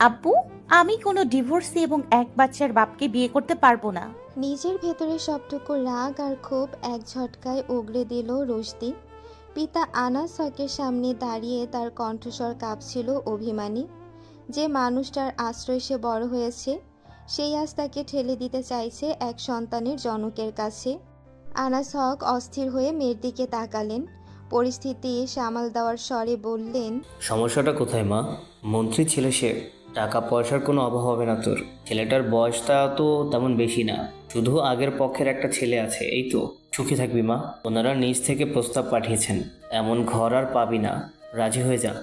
আব্বু, আমি কোনো ডিভোর্সি এবং এক বাচ্চার বাপকে বিয়ে করতে পারবো না। নিজের ভেতরে সবটুকু রাগ আর ক্ষোভ এক ঝটকায় উগরে দিল রুশদি। পিতা আনাস হকের সামনে দাঁড়িয়ে তার কণ্ঠস্বর কাঁপছিল অভিমানী। যে মানুষটার আশ্রয় সে বড় হয়েছে, সেই আজ তাকে ঠেলে দিতে চাইছে এক সন্তানের জনকের কাছে। আনাস হক অস্থির হয়ে মেয়ের দিকে তাকালেন। পরিস্থিতি সামাল দেওয়ার স্বরে বললেন, সমস্যাটা কোথায় মা? মন্ত্রী ছেলে সে, টাকা পয়সার কোনো অভাব হবে না তোর। ছেলেটার বয়সটা তো তেমন বেশি না, শুধু আগের পক্ষের একটা ছেলে আছে, এই তো। সুখী থাকবি মা, ওনারা নিজ থেকে প্রস্তাব পাঠিয়েছেন, এমন ঘর আর পাবি না, রাজি হয়ে যা।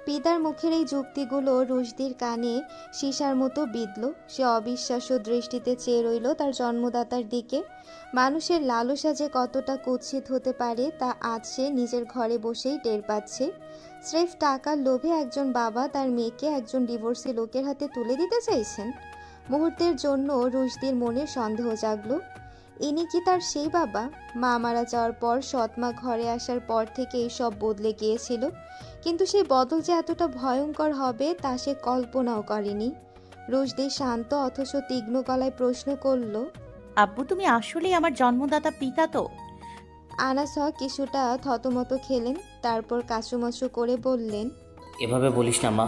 পিতার মুখের এই যুক্তিগুলো রুশদির কানে সীসার মতো বিঁধল। সে অবিশ্বাস্য দৃষ্টিতে চেয়ে রইল তার জন্মদাতার দিকে। মানুষের লালসা যে কতটা কুৎসিত হতে পারে তা আজ সে নিজের ঘরে বসেই টের পাচ্ছে। স্রেফ টাকার লোভে একজন বাবা তার মেয়েকে একজন ডিভোর্সি লোকের হাতে তুলে দিতে চাইছেন। মুহূর্তের জন্য রুশদির মনে সন্দেহ জাগলো। ইনি কি তার সেই বাবা? মা মারা যাওয়ার পর সৎমা ঘরে আসার পর থেকে সব বদলে গিয়েছিল, কিন্তু সেই বদল যে এতটা ভয়ঙ্কর হবে তা সে কল্পনাও করেনি। রুশদি শান্ত অথচ তীক্ষ্ণ গলায় প্রশ্ন করল, আব্বু, তুমি আসলেই আমার জন্মদাতা পিতা তো? আনাস হক কিছুটা থতমত খেলেন, তারপর কাচুমাচু করে বললেন, এভাবে বলিস না মা,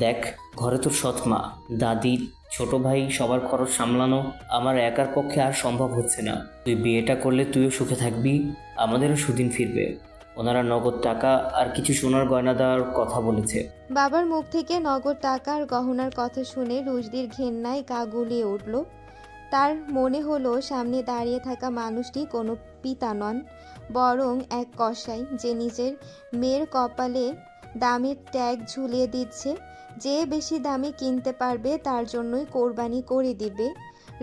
দেখ ঘরে তোর সৎ মা, দাদি, ছোট ভাই, সবার খরচ সামলানো আমার একার পক্ষে আর সম্ভব হচ্ছে না। তুই বিয়েটা করলে তুইও সুখে থাকবি, আমাদেরও সুদিন ফিরবে। ওনারা নগদ টাকা আর কিছু সোনার গয়না দেওয়ার কথা বলেছে। বাবার মুখ থেকে নগদ টাকা আর গহনার কথা শুনে রুশদির ঘেন্নায় গা গুলিয়ে উঠল। তার মনে হলো সামনে দাঁড়িয়ে থাকা মানুষটি কোনো পিতা নন, বরং এক কসাই, যে নিজের মেয়ের কপালে দামের ট্যাগ ঝুলিয়ে দিচ্ছে। যে বেশি দামে কিনতে পারবে তার জন্যই কোরবানি করে দিবে।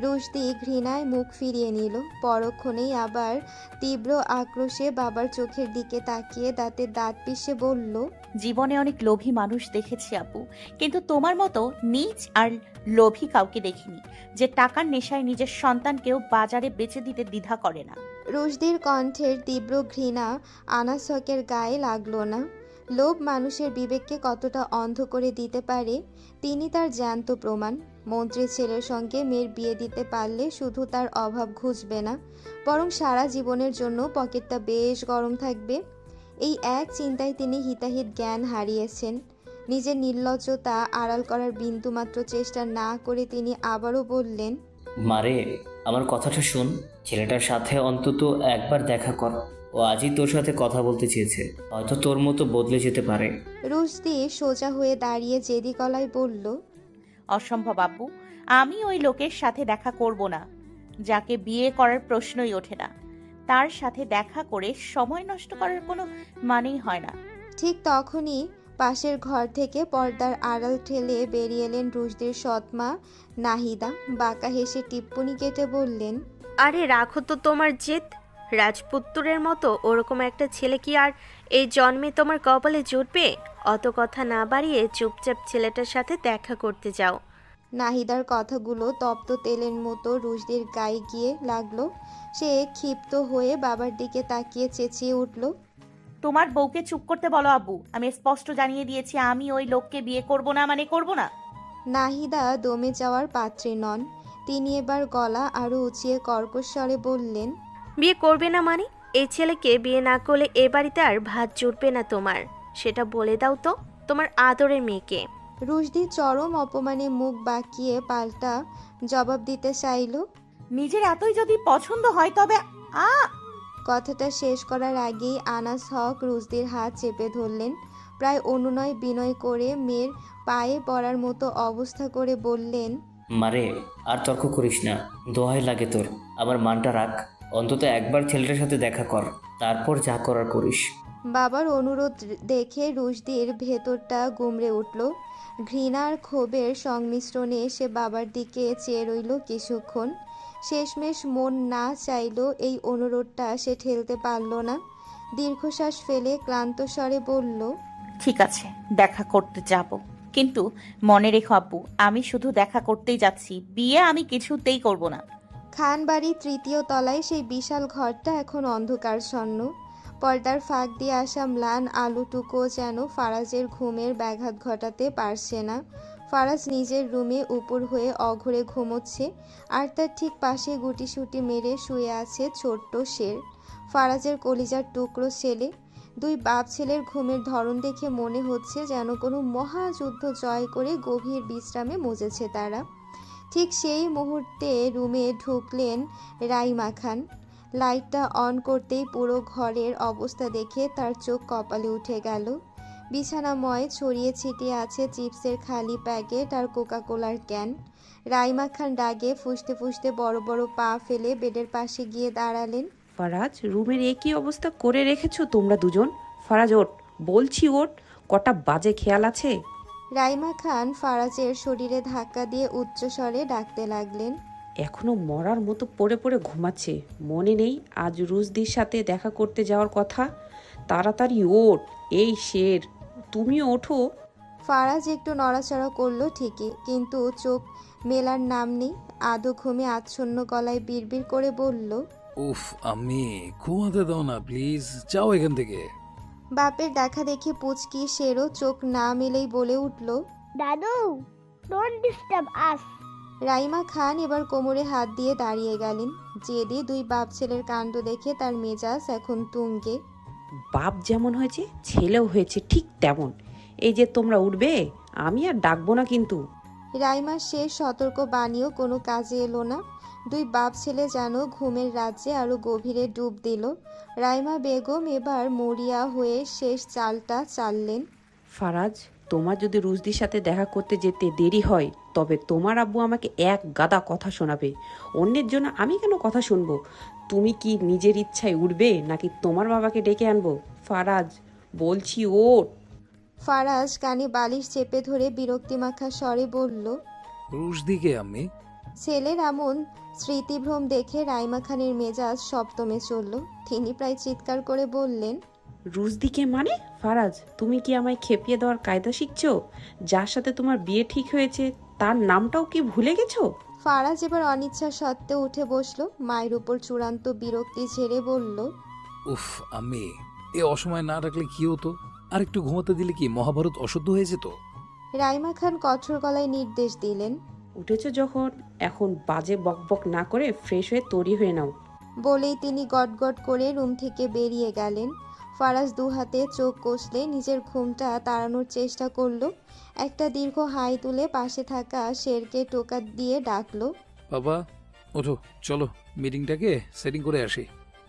রুশদি ঘৃণায় মুখ ফিরিয়ে নিল। পরক্ষণেই আবার তীব্র আক্রোশে বাবার চোখের দিকে তাকিয়ে দাঁতে দাঁত পিষে বলল, জীবনে অনেক লোভী মানুষ দেখেছি আব্বু, কিন্তু তোমার মতো নীচ আর লোভী কাউকে দেখিনি, যে টাকার নেশায় নিজের সন্তানকেও বাজারে বেচে দিতে দ্বিধা করে না। রুশদির কণ্ঠের তীব্র ঘৃণা আনাস হকের গায়ে লাগলো না। লোভ মানুষের বিবেককে কতটা অন্ধ করে দিতে পারে তিনি তার জ্যান্ত প্রমাণ। মন্ত্রীর ছেলের সঙ্গে মেয়ের বিয়ে দিতে পারলে শুধু তার অভাব ঘুচবে না, বরং সারা জীবনের জন্য পকেটটা বেশ গরম থাকবে। এই এক চিন্তায় তিনি হিতাহিত জ্ঞান হারিয়েছেন। নিজের নির্লজ্জতা আড়াল করার বিন্দুমাত্র চেষ্টা না করে তিনি আবারও বললেন, মারে, আমার কথাটা শোন, ছেলেটার সাথে অন্তত একবার দেখা কর। ও আজই তোর সাথে কথা বলতে চেয়েছে, হয়তো তোর মতো বদলে যেতে পারে। রুশদি সোজা হয়ে দাঁড়িয়ে জেদি গলায় বলল, অসম্ভব আব্বু, আমি ওই লোকের সাথে দেখা করব না, যাকে বিয়ে করার প্রশ্নই ওঠে না। তার সাথে দেখা করে সময় নষ্ট করার কোনো মানেই হয় না। ঠিক তখনই পাশের ঘর থেকে পর্দার আড়াল ঠেলে বেরিয়ে এলেন রুশদির সৎমা নাহিদা। বাঁকা হেসে টিপ্পনি কেটে বললেন, আরে রাখো তো তোমার জেদ। রাজপুত্রের মতো ওরকম একটা ছেলে কি আর এই জন্মে তোমার কপালে জুটবে? অত কথা না বাড়িয়ে চুপচাপ ছেলেটার সাথে দেখা করতে যাও। নাহিদার কথাগুলো তপ্ত তেলের মতো রুশদির গায়ে গিয়ে লাগলো। সে ক্ষিপ্ত হয়ে বাবার দিকে তাকিয়ে চেঁচিয়ে উঠল, তোমার বউকে চুপ করতে বলো আব্বু, আমি স্পষ্ট জানিয়ে দিয়েছি আমি ওই লোককে বিয়ে করব না, মানে করব না। নাহিদা দমে যাওয়ার পাত্রী নন। তিনি এবার গলা আরো উঁচিয়ে কর্কশ স্বরে বললেন, বিয়ে করবে না মানে? এই ছেলেকে বিয়ে না করলে এ বাড়িতে আর ভাত জুটবে না তোমার, সেটা বলে দাও তো তোমার আদরের মেয়েকে। রুশদি চরম অপমানে মুখ বাঁকিয়ে পাল্টা জবাব দিতে চাইল। নিজের এতই যদি পছন্দ হয় তবে আ কথাটা শেষ করার আগেই আনাস হক রুশদির হাত চেপে ধরলেন। প্রায় অনুনয় বিনয় করে মেয়ের পায়ে পড়ার মতো অবস্থা করে বললেন, মারে, আর তর্ক করিস না, দোহাই লাগে তোর, আমার মানটা রাখ। অন্তত একবার ছেলেটার সাথে দেখা কর, তারপর যা করার করিস। বাবার অনুরোধ দেখে রুশদির ভেতরটা গুমড়ে উঠল। ঘৃণার ক্ষোভের সংমিশ্রণে সে বাবার দিকে চেয়ে রইল কিছুক্ষণ। শেষমেশ মন না চাইল এই অনুরোধটা সে ঠেলতে পারল না। দীর্ঘশ্বাস ফেলে ক্লান্ত স্বরে বলল, ঠিক আছে, দেখা করতে যাব, কিন্তু মনে রেখো আব্বু, আমি শুধু দেখা করতেই যাচ্ছি, বিয়ে আমি কিছুতেই করব না। খানবাড়ির তৃতীয় তলায় সেই বিশাল ঘরটা এখন অন্ধকারচ্ছন্ন। পর্দার ফাঁক দিয়ে আসা ম্লান আলোটুকুও যেন ফারাজের ঘুমের ব্যাঘাত ঘটাতে পারছে না। ফারাজ নিজের রুমে উপর হয়ে অঘরে ঘুমোচ্ছে, আর তার ঠিক পাশে গুটিসুটি মেরে শুয়ে আছে ছোট্ট শের, ফারাজের কলিজার টুকরো ছেলে। দুই বাপ ছেলের ঘুমের ধরন দেখে মনে হচ্ছে যেন কোনো মহাযুদ্ধ জয় করে গভীর বিশ্রামে মজেছে তারা। ঠিক সেই মুহূর্তে রুমে ঢুকলেন রাইমা খান। লাইটটা অন করতেই পুরো ঘরের অবস্থা দেখে তার চোখ কপালে উঠে গেল। বিছানাময় ছড়িয়ে ছিটিয়ে আছে চিপসের খালি প্যাকেট আর কোকাকোলার ক্যান। রাইমা খান রাগে ফুঁসতে ফুঁসতে বড় বড় পা ফেলে বেডের পাশে গিয়ে দাঁড়ালেন। ফারাজ, রুমের একই অবস্থা করে রেখেছো তোমরা দুজন? ফারাজ ওঠ, বলছি ওঠ, কটা বাজে খেয়াল আছে? রাইমা খান ফারাজের শরীরে ধাক্কা দিয়ে উচ্চস্বরে ডাকতে লাগলেন। এখনো মরার মতো পড়ে পড়ে ঘুমাচ্ছে। মনে নেই আজ রুশদির সাথে দেখা করতে যাওয়ার কথা? তাড়াতাড়ি ওঠ। এই শের, তুমিও ওঠো। ফারাজ একটু নড়াচড়া করলো ঠিকই, কিন্তু চোখ মেলার নাম নেই। আদো ঘুমে আচ্ছন্ন গলায় বিড়বিড় করে বলল, উফ আম্মি, ঘুমাতে দাও না প্লিজ, যাও এখান থেকে। বাপের দেখা দেখে পুচকি শেরও চোখ না মেলেই বলে উঠল, দাদু, ডোন্ট ডিস্টার্ব আস। রাইমা খান এবার কোমরে হাত দিয়ে দাঁড়িয়ে গেলেন। জেদি দুই বাপ ছেলের কাণ্ড দেখে তার মেজাজ এখন তুঙ্গে। বাপ যেমন হয়েছে ছেলেও হয়েছে ঠিক তেমন। এই যে তোমরা উঠবে, আমি আর ডাকবো না কিন্তু। রাইমার শেষ সতর্ক বাণীও কোনো কাজে এলো না। দুই বাপ ছেলে যেন ঘুমের রাজ্যে আরো গভীরে ডুব দিল। রাইমা বেগম এবার মরিয়া হয়ে শেষ চালটা চাললেন। ফারাজ, তোমার যদি রুশদির সাথে দেখা করতে যেতে দেরি হয়, তবে তোমার আব্বু আমাকে এক গাদা কথা শোনাবে। অন্যের জন্য আমি কেন কথা শুনবো? তুমি কি নিজের ইচ্ছায় উঠবে, নাকি তোমার বাবাকে ডেকে আনবো? ফারাজ, বলছি ওঠ। ফারাজ কানে বালিশ চেপে ধরে বিরক্তিমাখা স্বরে বলল। রুশদিকে আম্মি। ছেলের এমন স্মৃতিভ্রম দেখে রাইমা খানের মেজাজ সপ্তমে চলল। তিনি প্রায় চিৎকার করে বললেন, রুশদিকে মানে? ফারাজ, তুমি কি আমায় খেপিয়ে দেওয়ার কায়দা শিখছো? যার সাথে তোমার বিয়ে ঠিক হয়েছে তার নামটাও কি ভুলে গেছো? ফারাজ এবার অনিচ্ছা সত্ত্বেও উঠে বসলো। মায়ের উপর চূড়ান্ত বিরক্তি ঝেড়ে বলল, উফ আম্মি, এ অসময় না ডাকলে কি হতো? আর একটু ঘুমাতে দিলে কি মহাভারত অশুদ্ধ হয়ে যেত? রাইমা খান কঠোর গলায় নির্দেশ দিলেন। উঠেছো যখন, এখন বাজে বকবক না করে ফ্রেশ হয়ে তৈরি হয়ে নাও। বলেই তিনি গটগট করে রুম থেকে বেরিয়ে গেলেন। ফারাজ দু হাতে চোখ কষলে নিজের ঘুমটা তাড়ানোর চেষ্টা করলো। একটা দীর্ঘ হাই তুলে পাশে থাকা শেরকে টোকা দিয়ে ডাকলো। বাবা ওঠো, চলো মিটিংটাকে সেটিং করে আসি।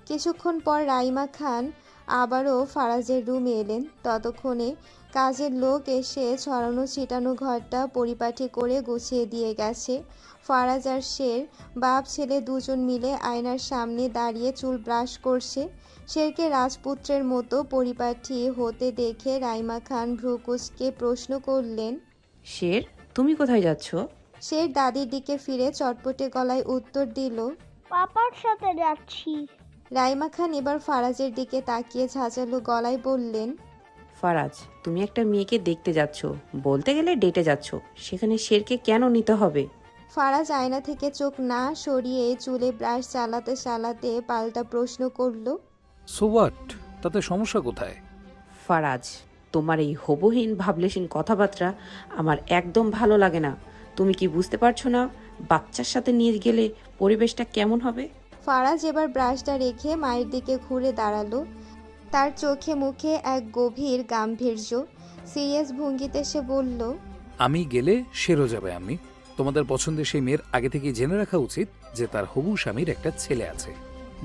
কিছুক্ষণ পর রাইমা খান আবারও ফারাজের রুমে এলেন। ততক্ষণে কাজের লোক এসে ছড়ানো ছিটানো ঘরটা পরিপাটি করে গুছিয়ে দিয়ে গেছে। ফারাজ আর শের বাপ ছেলে দুজন মিলে আয়নার সামনে দাঁড়িয়ে চুল ব্রাশ করছে। শেরকে রাজপুত্রের মতো পরিপাটি হতে দেখে রাইমা খান ভ্রুকুচকে প্রশ্ন করলেন, শের, তুমি কোথায় যাচ্ছ? শের দাদির দিকে ফিরে চটপটে গলায় উত্তর দিল। পাপার সাথে যাচ্ছি। রাইমা খান এবার ফারাজের দিকে তাকিয়ে ঝাঁঝালো গলায় বললেন, ফারাজ, তুমি একটা মেয়েকে দেখতে যাচ্ছ, বলতে গেলে ডেটে যাচ্ছ, সেখানে শেরকে কেন নিতে হবে? ফারাজ আয়না থেকে চোখ না সরিয়ে চুলে ব্রাশ চালাতে চালাতে পাল্টা প্রশ্ন করল। সো হোয়াট, তাতে সমস্যা কোথায়? ফারাজ, তোমার এই হবহীন ভাবলেশীন কথাবার্তা আমার একদম ভালো লাগে না। তুমি কি বুঝতে পারছো না বাচ্চার সাথে নিয়ে গেলে পরিবেশটা কেমন হবে? ফারাজ এবার ব্রাশটা রেখে মায়ের দিকে ঘুরে দাঁড়ালো। তার চোখে মুখে এক গভীর গাম্ভীর্য। সিরিয়াস ভঙ্গিতে সে বলল, আমি গেলে সেরও যাবে আম্মি। তোমাদের পছন্দের সেই মেয়ের আগে থেকেই জেনে রাখা উচিত যে তার হবু স্বামীর একটা ছেলে আছে।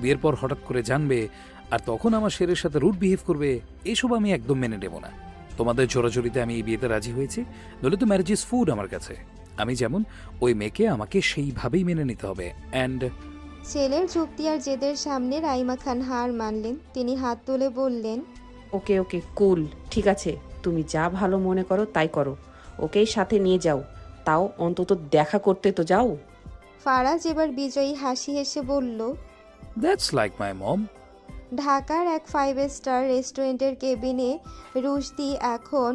বিয়ের পর হঠাৎ করে জানবে আর তখন আমার শেরের সাথে রুড বিহেভ করবে, এসব আমি একদম মেনে নেব না। তোমাদের জোরাজোরিতে আমি এই বিয়েতে রাজি হয়েছি, নইলে তো ম্যারেজ ইজ ফুড আমার কাছে। আমি যেমন, ওই মেয়েকে আমাকে সেইভাবেই মেনে নিতে হবে। অ্যান্ড ছেলের যুক্তি আর জেদের সামনে রাইমা খান হার মানলেন। তিনি হাত তুলে বললেন, ওকে ওকে, কুল, ঠিক আছে, তুমি যা ভালো মনে করো তাই করো। ওকেই সাথে নিয়ে যাও, তাও অন্তত দেখা করতে তো যাও। ফারাজ এবার বিজয়ী হাসি হেসে বলল, দ্যাটস লাইক মাই মম। ঢাকার এক 5 স্টার রেস্টুরেন্টের কেবিনে রুশদি এখন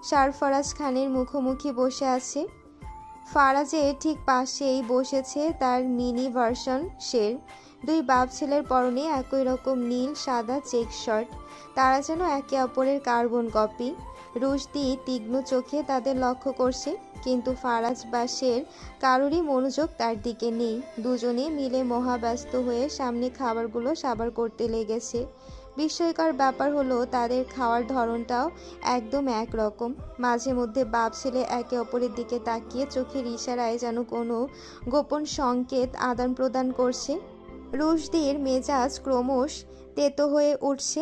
সারফরাজ খানের মুখোমুখি বসে আছে। ফারাজের ঠিক পাশেই বসেছে তার মিনি ভার্সন শের। দুই বাপ ছেলের পরনে একই রকম নীল সাদা চেক শার্ট। তারা যেন একে অপরের কার্বন কপি। রুশদি তীক্ষ্ণ চোখে তাদের লক্ষ্য করছে, কিন্তু ফারাজ বাসের কারোরই মনোযোগ তার দিকে নেই। দুজনে মিলে মহাব্যস্ত হয়ে সামনে খাবারগুলো সাবার করতে লেগেছে। বিস্ময়কর ব্যাপার হলো তাদের খাওয়ার ধরনটাও একদম একরকম। মাঝে মধ্যে বাপ ছেলে একে অপরের দিকে তাকিয়ে চোখের ইশারায় যেন কোনো গোপন সংকেত আদান প্রদান করছে। রুশদির মেজাজ ক্রমশ তেতো হয়ে উঠছে।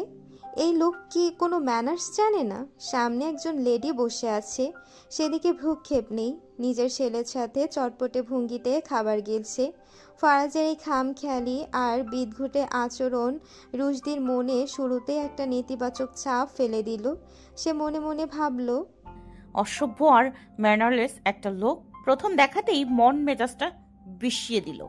এই লোক কি কোনো ম্যানার্স জানে না? সামনে একজন লেডি বসে আছে, সেদিকে ভ্রুক্ষেপ নেই। নিজের ছেলের সাথে চটপটে ভঙ্গিতে খাবার গিলছে। ফারাজের এই খামখেয়ালি আর বিদঘুটে আচরণ রুশদির মনে শুরুতেই একটা নেতিবাচক ছাপ ফেলে দিল। সে মনে মনে ভাবল, অসভ্য আর ম্যানারলেস একটা লোক, প্রথম দেখাতেই মন মেজাজটা বিষিয়ে দিল।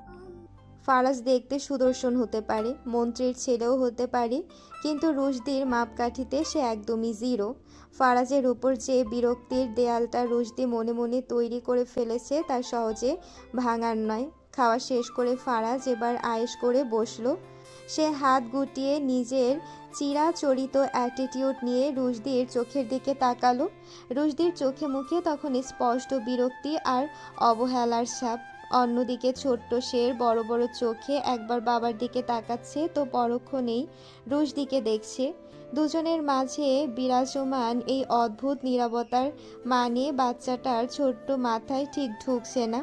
ফারাজ দেখতে সুদর্শন হতে পারে, মন্ত্রীর ছেলেও হতে পারে, কিন্তু রুশদির মাপকাঠিতে সে একদমই জিরো। ফারাজের উপর যে বিরক্তির দেয়ালটা রুশদি মনে মনে তৈরি করে ফেলেছে তা সহজে ভাঙার নয়। খাওয়া শেষ করে ফারাজ এবার আয়েশ করে বসলো। সে হাত গুটিয়ে নিজের চিরাচরিত অ্যাটিটিউড নিয়ে রুশদির চোখের দিকে তাকালো। রুশদির চোখে মুখে তখন স্পষ্ট বিরক্তি আর অবহেলার ছাপ। অন্যদিকে ছোট্ট শের বড় বড় চোখে একবার বাবার দিকে তাকাচ্ছে তো পরক্ষণেই রুশদিকে দেখছে। দুজনের মাঝে বিরাজমান এই অদ্ভুত নীরবতার মানে বাচ্চাটার ছোট্ট মাথায় ঠিক ঢুকছে না।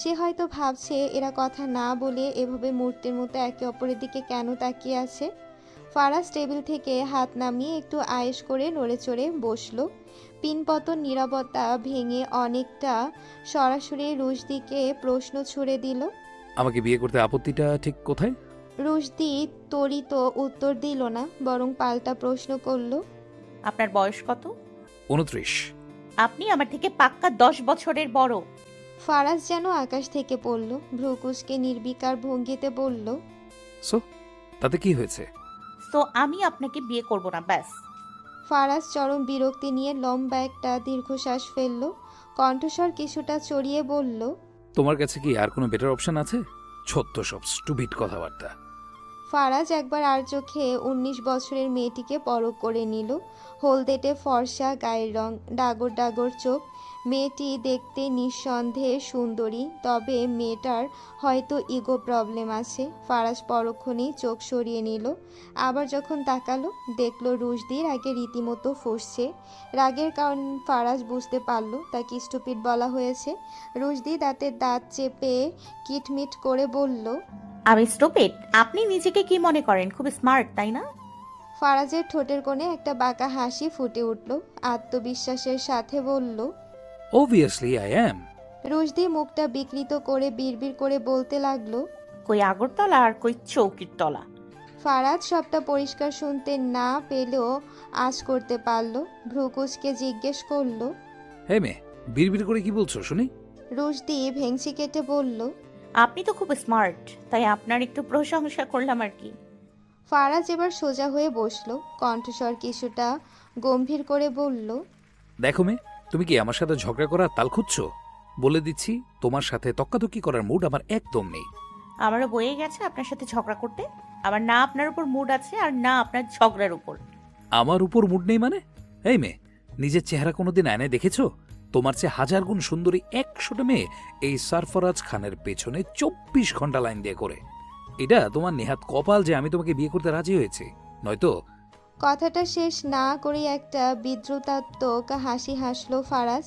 সে হয়তো ভাবছে এরা কথা না বলে এভাবে মূর্তির মতো একে অপরের দিকে কেন তাকিয়ে আছে। ফারাজ টেবিল থেকে হাত নামিয়ে একটু আয়েশ করে নড়ে চড়ে বসলো। পিনপতন নীরবতা ভেঙে অনেকটা সরাসরি রুশদিকে প্রশ্ন ছুড়ে দিল। আমাকে বিয়ে করতে আপত্তিটা ঠিক কোথায়? রুশদি তরিত উত্তর দিল না, বরং পাল্টা প্রশ্ন করল, আপনার বয়স কত? 29। আপনি আমার থেকে পাক্কা 10 বছরের বড়। ফারাজ যেন আকাশ থেকে পড়ল। ভ্রুকুচকে নির্বিকার ভঙ্গিতে বলল, সো তাতে কি হয়েছে? তো আমি আপনাকে বিয়ে করব না, ব্যাস। ফারাজ চরম বিরক্তি নিয়ে লম্বা একটা দীর্ঘশ্বাস ফেলল। কণ্ঠস্বর কিছুটা চড়িয়ে বলল, তোমার কাছে কি আর কোনো বেটার অপশন আছে? ছোট্ট সব স্টুপিড কথাবার্তা। ফারাজ একবার আর চোখে 19 বছরের মেয়েটিকে পরখ করে নিল। হলদেটে ফর্সা গায়ের রং, ডাগর ডাগর চোখ। মেয়েটি দেখতে নিঃসন্দেহে সুন্দরী, তবে মেয়েটার হয়তো ইগো প্রবলেম আছে। ফারাজ পরক্ষণেই চোখ সরিয়ে নিল। আবার যখন তাকালো, দেখলো রুশদির আগে রীতিমতো ফুঁসছে। রাগের কারণ ফারাজ বুঝতে পারল তাকে স্টুপিড বলা হয়েছে। রুশদি দাঁতের দাঁত চেপে কিটমিট করে বলল, আমি স্টুপিড? আপনি নিজেকে কি মনে করেন? খুব স্মার্ট, তাই না? ফারাজের ঠোঁটের কোণে একটা বাঁকা হাসি ফুটে উঠল। আত্মবিশ্বাসের সাথে বলল, অবভিয়াসলি আই অ্যাম। রুশদি মুখটা বিকৃত করে বিড়বিড় করে বলতে লাগলো, কই আগরতলা আর কই চৌকির তলা। ফারাজ সবটা পরিষ্কার শুনতে না পেলেও আঁচ করতে পারল। ভ্রুকুচকে জিজ্ঞেস করলো, হে মে, বিড়বিড় করে কি বলছো শুনি? রুশদি ভেংচি কেটে বলল, আপনি তো খুব স্মার্ট, তাই আপনার একটু প্রশংসা করলাম আর কি। ফারাজ এবার সোজা হয়ে বসলো। কণ্ঠস্বর কিছুটা গম্ভীর করে বলল, দেখো মে, তুমি কি আমার সাথে ঝগড়া করার তাল খুঁজছো? বলে দিচ্ছি, তোমার সাথে তক্কাতক্কি করার মুড আমার একদম নেই। আমারও বয়ে গেছে আপনার সাথে ঝগড়া করতে। আমার না আপনার উপর মুড আছে আর না আপনার ঝগড়ার উপর। আমার উপর মুড নেই মানে? এই মে, নিজের চেহারা কোনোদিন আয়নায় দেখেছো? তোমার চেয়ে 1000 গুণ সুন্দরী 100টা মেয়ে এই সারফরাজ খানের পেছনে 24 ঘন্টা লাইন দিয়ে করে। এটা তোমার নেহাত কপাল যে আমি তোমাকে বিয়ে করতে রাজি হয়েছি, নয়তো। কথাটা শেষ না করেই একটা বিদ্রুতাত্মক হাসি হাসলো ফারাজ।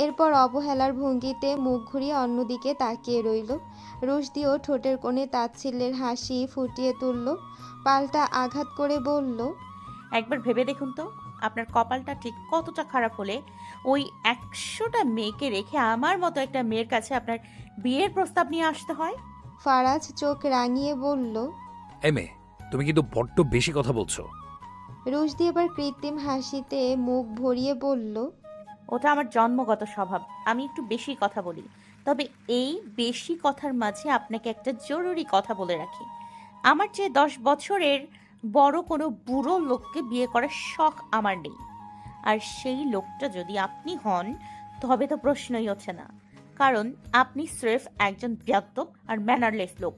এরপর অবহেলার ভঙ্গিতে মুখ ঘুরিয়ে অন্যদিকে তাকিয়ে রইল। রুশদিও ঠোঁটের কোণে তাচ্ছিল্যের হাসি ফুটিয়ে তুলল। পাল্টা আঘাত করে বলল, একবার ভেবে দেখুন তো, আপনার কপালটা ঠিক কতটা খারাপ হলে ওই 100টা মেয়েকে রেখে আমার মতো একটা মেয়ের কাছে আপনার বিয়ের প্রস্তাব নিয়ে আসতে হয়। ফারাজ চোখ রাঙিয়ে বলল। এই মে, তুমি কিন্তু বড্ড বেশি কথা বলছো। রুশদি এবার কৃত্রিম হাসিতে মুখ ভরিয়ে বলল, ওটা আমার জন্মগত স্বভাব, আমি একটু বেশি কথা বলি। তবে এই বেশি কথার মাঝে আপনাকে একটা জরুরি কথা বলে রাখি। আমার চেয়ে 10 বছরের বড় কোনো বুড়ো লোককে বিয়ে করার শখ আমার নেই। আর সেই লোকটা যদি আপনি হন তবে তো প্রশ্নই ওঠে না, কারণ আপনি স্রেফ একজন বেয়াদ্দপ আর ম্যানারলেস লোক।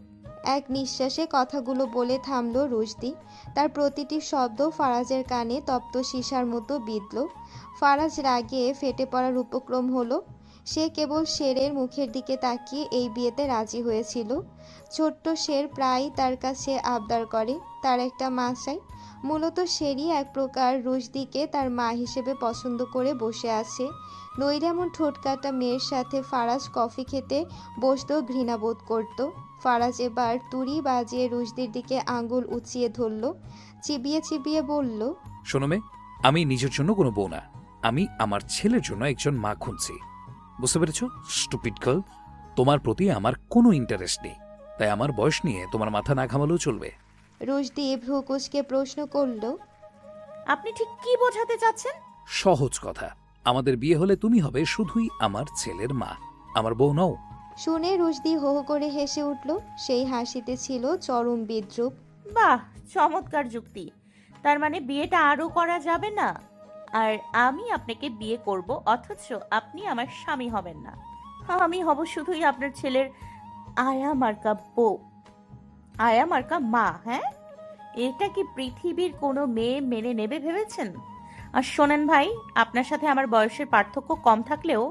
এক নিঃশ্বাসে কথাগুলো বলে থামলো রুশদি। তার প্রতিটি শব্দ ফারাজের কানে তপ্ত সীসার মতো বিঁধল। ফারাজ রাগে ফেটে পড়ার উপক্রম হলো। সে কেবল শেরের মুখের দিকে তাকিয়ে এই বিয়েতে রাজি হয়েছিল। ছোট্ট শের প্রায় তার কাছে আবদার করে তার একটা মা চাই। মূলত শেরই এক প্রকার রুশদিকে তার মা হিসেবে পছন্দ করে বসে আছে। নৈরামন ঠোঁটকাটা মেয়ের সাথে ফারাজ কফি খেতে বসতেও ঘৃণাবোধ করত। ফারাজ এবার তুড়ি বাজিয়ে রুশদির দিকে আঙ্গুল উঁচিয়ে ধরল, চিবিয়ে চিবিয়ে বলল, শোনো মে, আমি নিজের জন্য কোনো বউ না, আমি আমার ছেলের জন্য একজন মা খুঁজছি। বুঝতে পেরেছ স্টুপিড গার্ল? তোমার প্রতি আমার কোনো ইন্টারেস্ট নেই, তাই আমার বয়স নিয়ে তোমার মাথা না ঘামালেও চলবে। রুশদি ভ্রু কুঁচকে প্রশ্ন করল, আপনি ঠিক কি বোঝাতে চাচ্ছেন? সহজ কথা, আমাদের বিয়ে হলে তুমি হবে শুধুই আমার ছেলের মা, আমার বউ নও। শুনে রুশদি হো হো করে হেসে উঠল। সেই হাসিতে ছিল চরম বিদ্রুপ। বাহ, চমৎকার যুক্তি। তার মানে বিয়েটা আরো করা যাবে না, আর আমি আপনাকে বিয়ে করব অথচ আপনি আমার স্বামী হবেন না। আমি হব শুধুই আপনার ছেলের আয়া মার্কা বউ, আয়া মার্কা মা। হ্যাঁ, এটা কি পৃথিবীর কোনো মেয়ে মেনে নেবে ভেবেছেন? আর শোনেন ভাই, আপনার সাথে আমার বয়সের পার্থক্য কম থাকলেও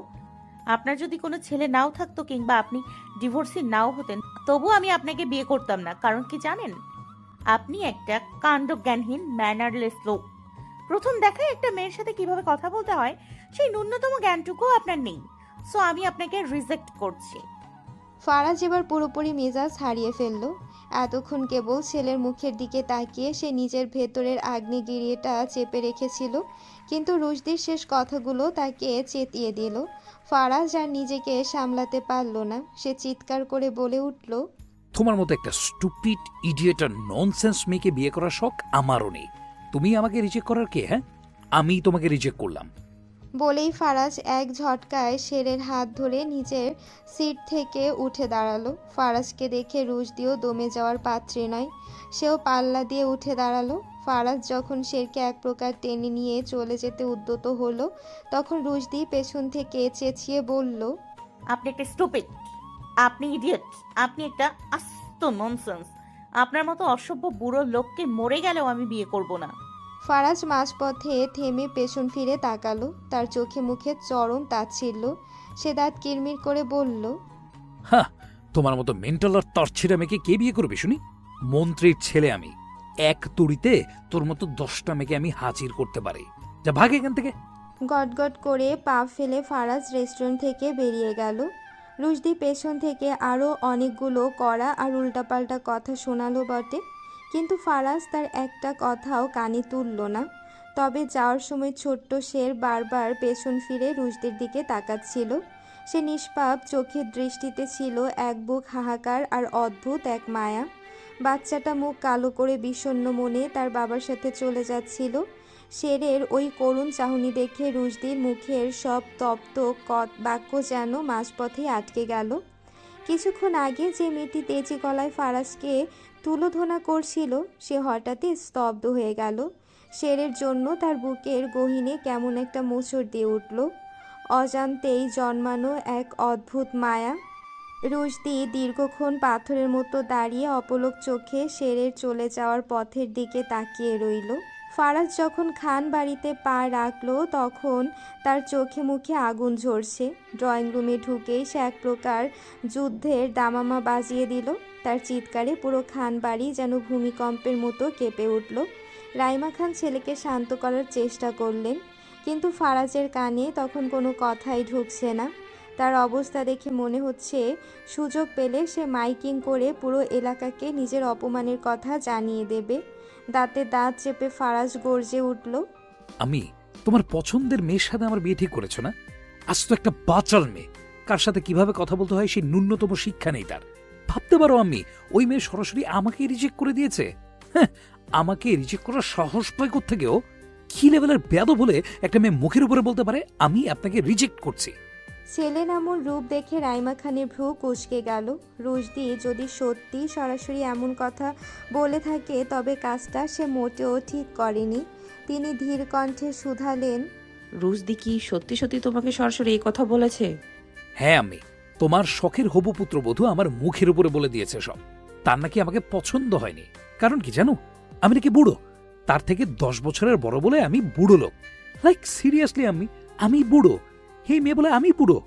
আপনার যদি কোনো ছেলে নাও থাকতো কিংবা আপনি ডিভোর্সি নাও হতেন, তবু আমি আপনাকে বিয়ে করতাম না। কারণ কি জানেন? আপনি একটা কাণ্ডজ্ঞানহীন ম্যানারলেস লোক। প্রথম দেখায় একটা মেয়ের সাথে কিভাবে কথা বলতে হয় সেই ন্যূনতম জ্ঞানটুকুও আপনার নেই। সো আমি আপনাকে রিজেক্ট করছি। ফারাজ এবার পুরোপুরি মেজাজ হারিয়ে ফেলল। এতক্ষণ কেবল ছেলের মুখের দিকে তাকিয়ে সে নিজের ভেতরের আগ্নেয়গিরিটা চেপে রেখেছিল, কিন্তু রুশদির শেষ কথাগুলো তাকে চেতিয়ে দিল। ফারাজ আর নিজেকে সামলাতে পারল না। সে চিৎকার করে বলে উঠল, তোমার মতো একটা স্টুপিড ইডিয়েট আর ননসেন্স মেয়েকে বিয়ে করার শখ আমারও নেই। তুমি আমাকে রিজেক্ট করার কে? হ্যাঁ, আমি তোমাকে রিজেক্ট করলাম। বলেই ফারাজ এক ঝটকায় শেরের হাত ধরে নিজের সিট থেকে উঠে দাঁড়ালো। ফারাজকে দেখে রুশদিও দমে যাওয়ার পাত্রী নয়, সেও পাল্লা দিয়ে উঠে দাঁড়ালো। ফারাজ যখন শেরকে এক প্রকার টেনে নিয়ে চলে যেতে উদ্যত হলো, তখন রুশদি পেছন থেকে চেঁচিয়ে বলল, আপনি একটা স্টুপিড, আপনি ইডিয়েট, আপনি একটা আস্ত ননসেন্স। আপনার মতো অসভ্য বুড়ো লোককে মরে গেলেও আমি বিয়ে করব না। ফারাজ মাঝপথে থেমে পেছন ফিরে তাকালো। তার চোখে মুখে চরম তাচ্ছিল্য। সে দাঁত কিরমির করে বলল, হ্যাঁ, তোমার মতো মেন্টাল আর তরছিরা মেয়েকে কে বিয়ে করবে শুনি? মন্ত্রীর ছেলে আমি, এক তুড়িতে তোর মতো 10টা মেয়েকে আমি হাজির করতে পারি। যা ভাগ এখান থেকে। গটগট করে পা ফেলে ফারাজ রেস্টুরেন্ট থেকে বেরিয়ে গেল। রুশদি পেছন থেকে আরও অনেকগুলো কড়া আর উল্টাপাল্টা কথা শোনালো বটে, কিন্তু ফারাজ তার একটা কথাও কানে তুলল না। তবে যাওয়ার সময় ছোট্ট শের বারবার পেছন ফিরে রুশদির দিকে তাকাচ্ছিল। সে নিষ্পাপ চোখের দৃষ্টিতে ছিল এক বুক হাহাকার আর অদ্ভুত এক মায়া। বাচ্চাটা মুখ কালো করে বিষণ্ণ মনে তার বাবার সাথে চলে যাচ্ছিল। শেরের ওই করুণ চাহনি দেখে রুশদির মুখের সব তপ্ত বাক্য যেন মাঝপথে আটকে গেল। কিছুক্ষণ আগে যে মেয়েটি তেজি গলায় ফারাজকে তুলোধনা করছিল, সে হঠাৎই স্তব্ধ হয়ে গেল। শেরের জন্য তার বুকের গহীনে কেমন একটা মোচড় দিয়ে উঠল। অজান্তেই জন্মানো এক অদ্ভুত মায়া। রুশদি দীর্ঘক্ষণ পাথরের মতো দাঁড়িয়ে অপলক চোখে শেরের চলে যাওয়ার পথের দিকে তাকিয়ে রইল। ফারাজ যখন খান বাড়িতে পা রাখলো, তখন তার চোখে মুখে আগুন ঝরছে। ড্রয়িং রুমে ঢুকেই সে এক প্রকার যুদ্ধের দামামা বাজিয়ে দিল। তার চিৎকারে পুরো খান বাড়ি যেন ভূমিকম্পের মতো কেঁপে উঠল। রাইমা খান ছেলেকে শান্ত করার চেষ্টা করলেন, কিন্তু ফারাজের কানে তখন কোনো কথাই ঢুকছে না। তার অবস্থা দেখে মনে হচ্ছে সুযোগ পেলে সে মাইকিং করে পুরো এলাকাকে নিজের অপমানের কথা জানিয়ে দেবে। দাঁতে দাঁত চেপে ফারাজ গর্জে উঠল, আমি তোমার পছন্দের মেয়ের সাথে আমার বিয়ে ঠিক করেছো না? আজ তো একটা বাচাল মেয়ে, কার সাথে কিভাবে কথা বলতে হয় সেই ন্যূনতম শিক্ষা নেই তার। ভাবতে পারো আমি ওই মেয়ে সরাসরি আমাকে রিজেক্ট করে দিয়েছে। হ্যাঁ, আমাকে রিজেক্ট করার সাহস পায় কোত্থেকেও? কি লেভেলের বেয়াদব হলে একটা মেয়ে মুখের উপরে বলতে পারে আমি আপনাকে রিজেক্ট করছি? ছেলে নামুর রূপ দেখে রাইমা খানের ভ্রু কুঁচকে গেল। রুশদি যদি সত্যি সরাসরি এমন কথা বলে থাকে, তবে কাজটা সে মোটেও ঠিক করেনি। তিনি ধীর কণ্ঠে শুধালেন, রুশদি কি সত্যি সত্যি তোমাকে সরাসরি এই কথা বলেছে? হ্যাঁ, আমি তোমার শখের হবু পুত্রবধূ আমার মুখের উপরে বলে দিয়েছে সব। তার নাকি আমাকে পছন্দ হয়নি। কারণ কি জানো? আমি নাকি বুড়ো, তার থেকে 10 বছরের বড় বলে আমি বুড়ো লোক। লাইক সিরিয়াসলি আমি বুড়ো, এই মেয়ে বলে আমি বুড়ো।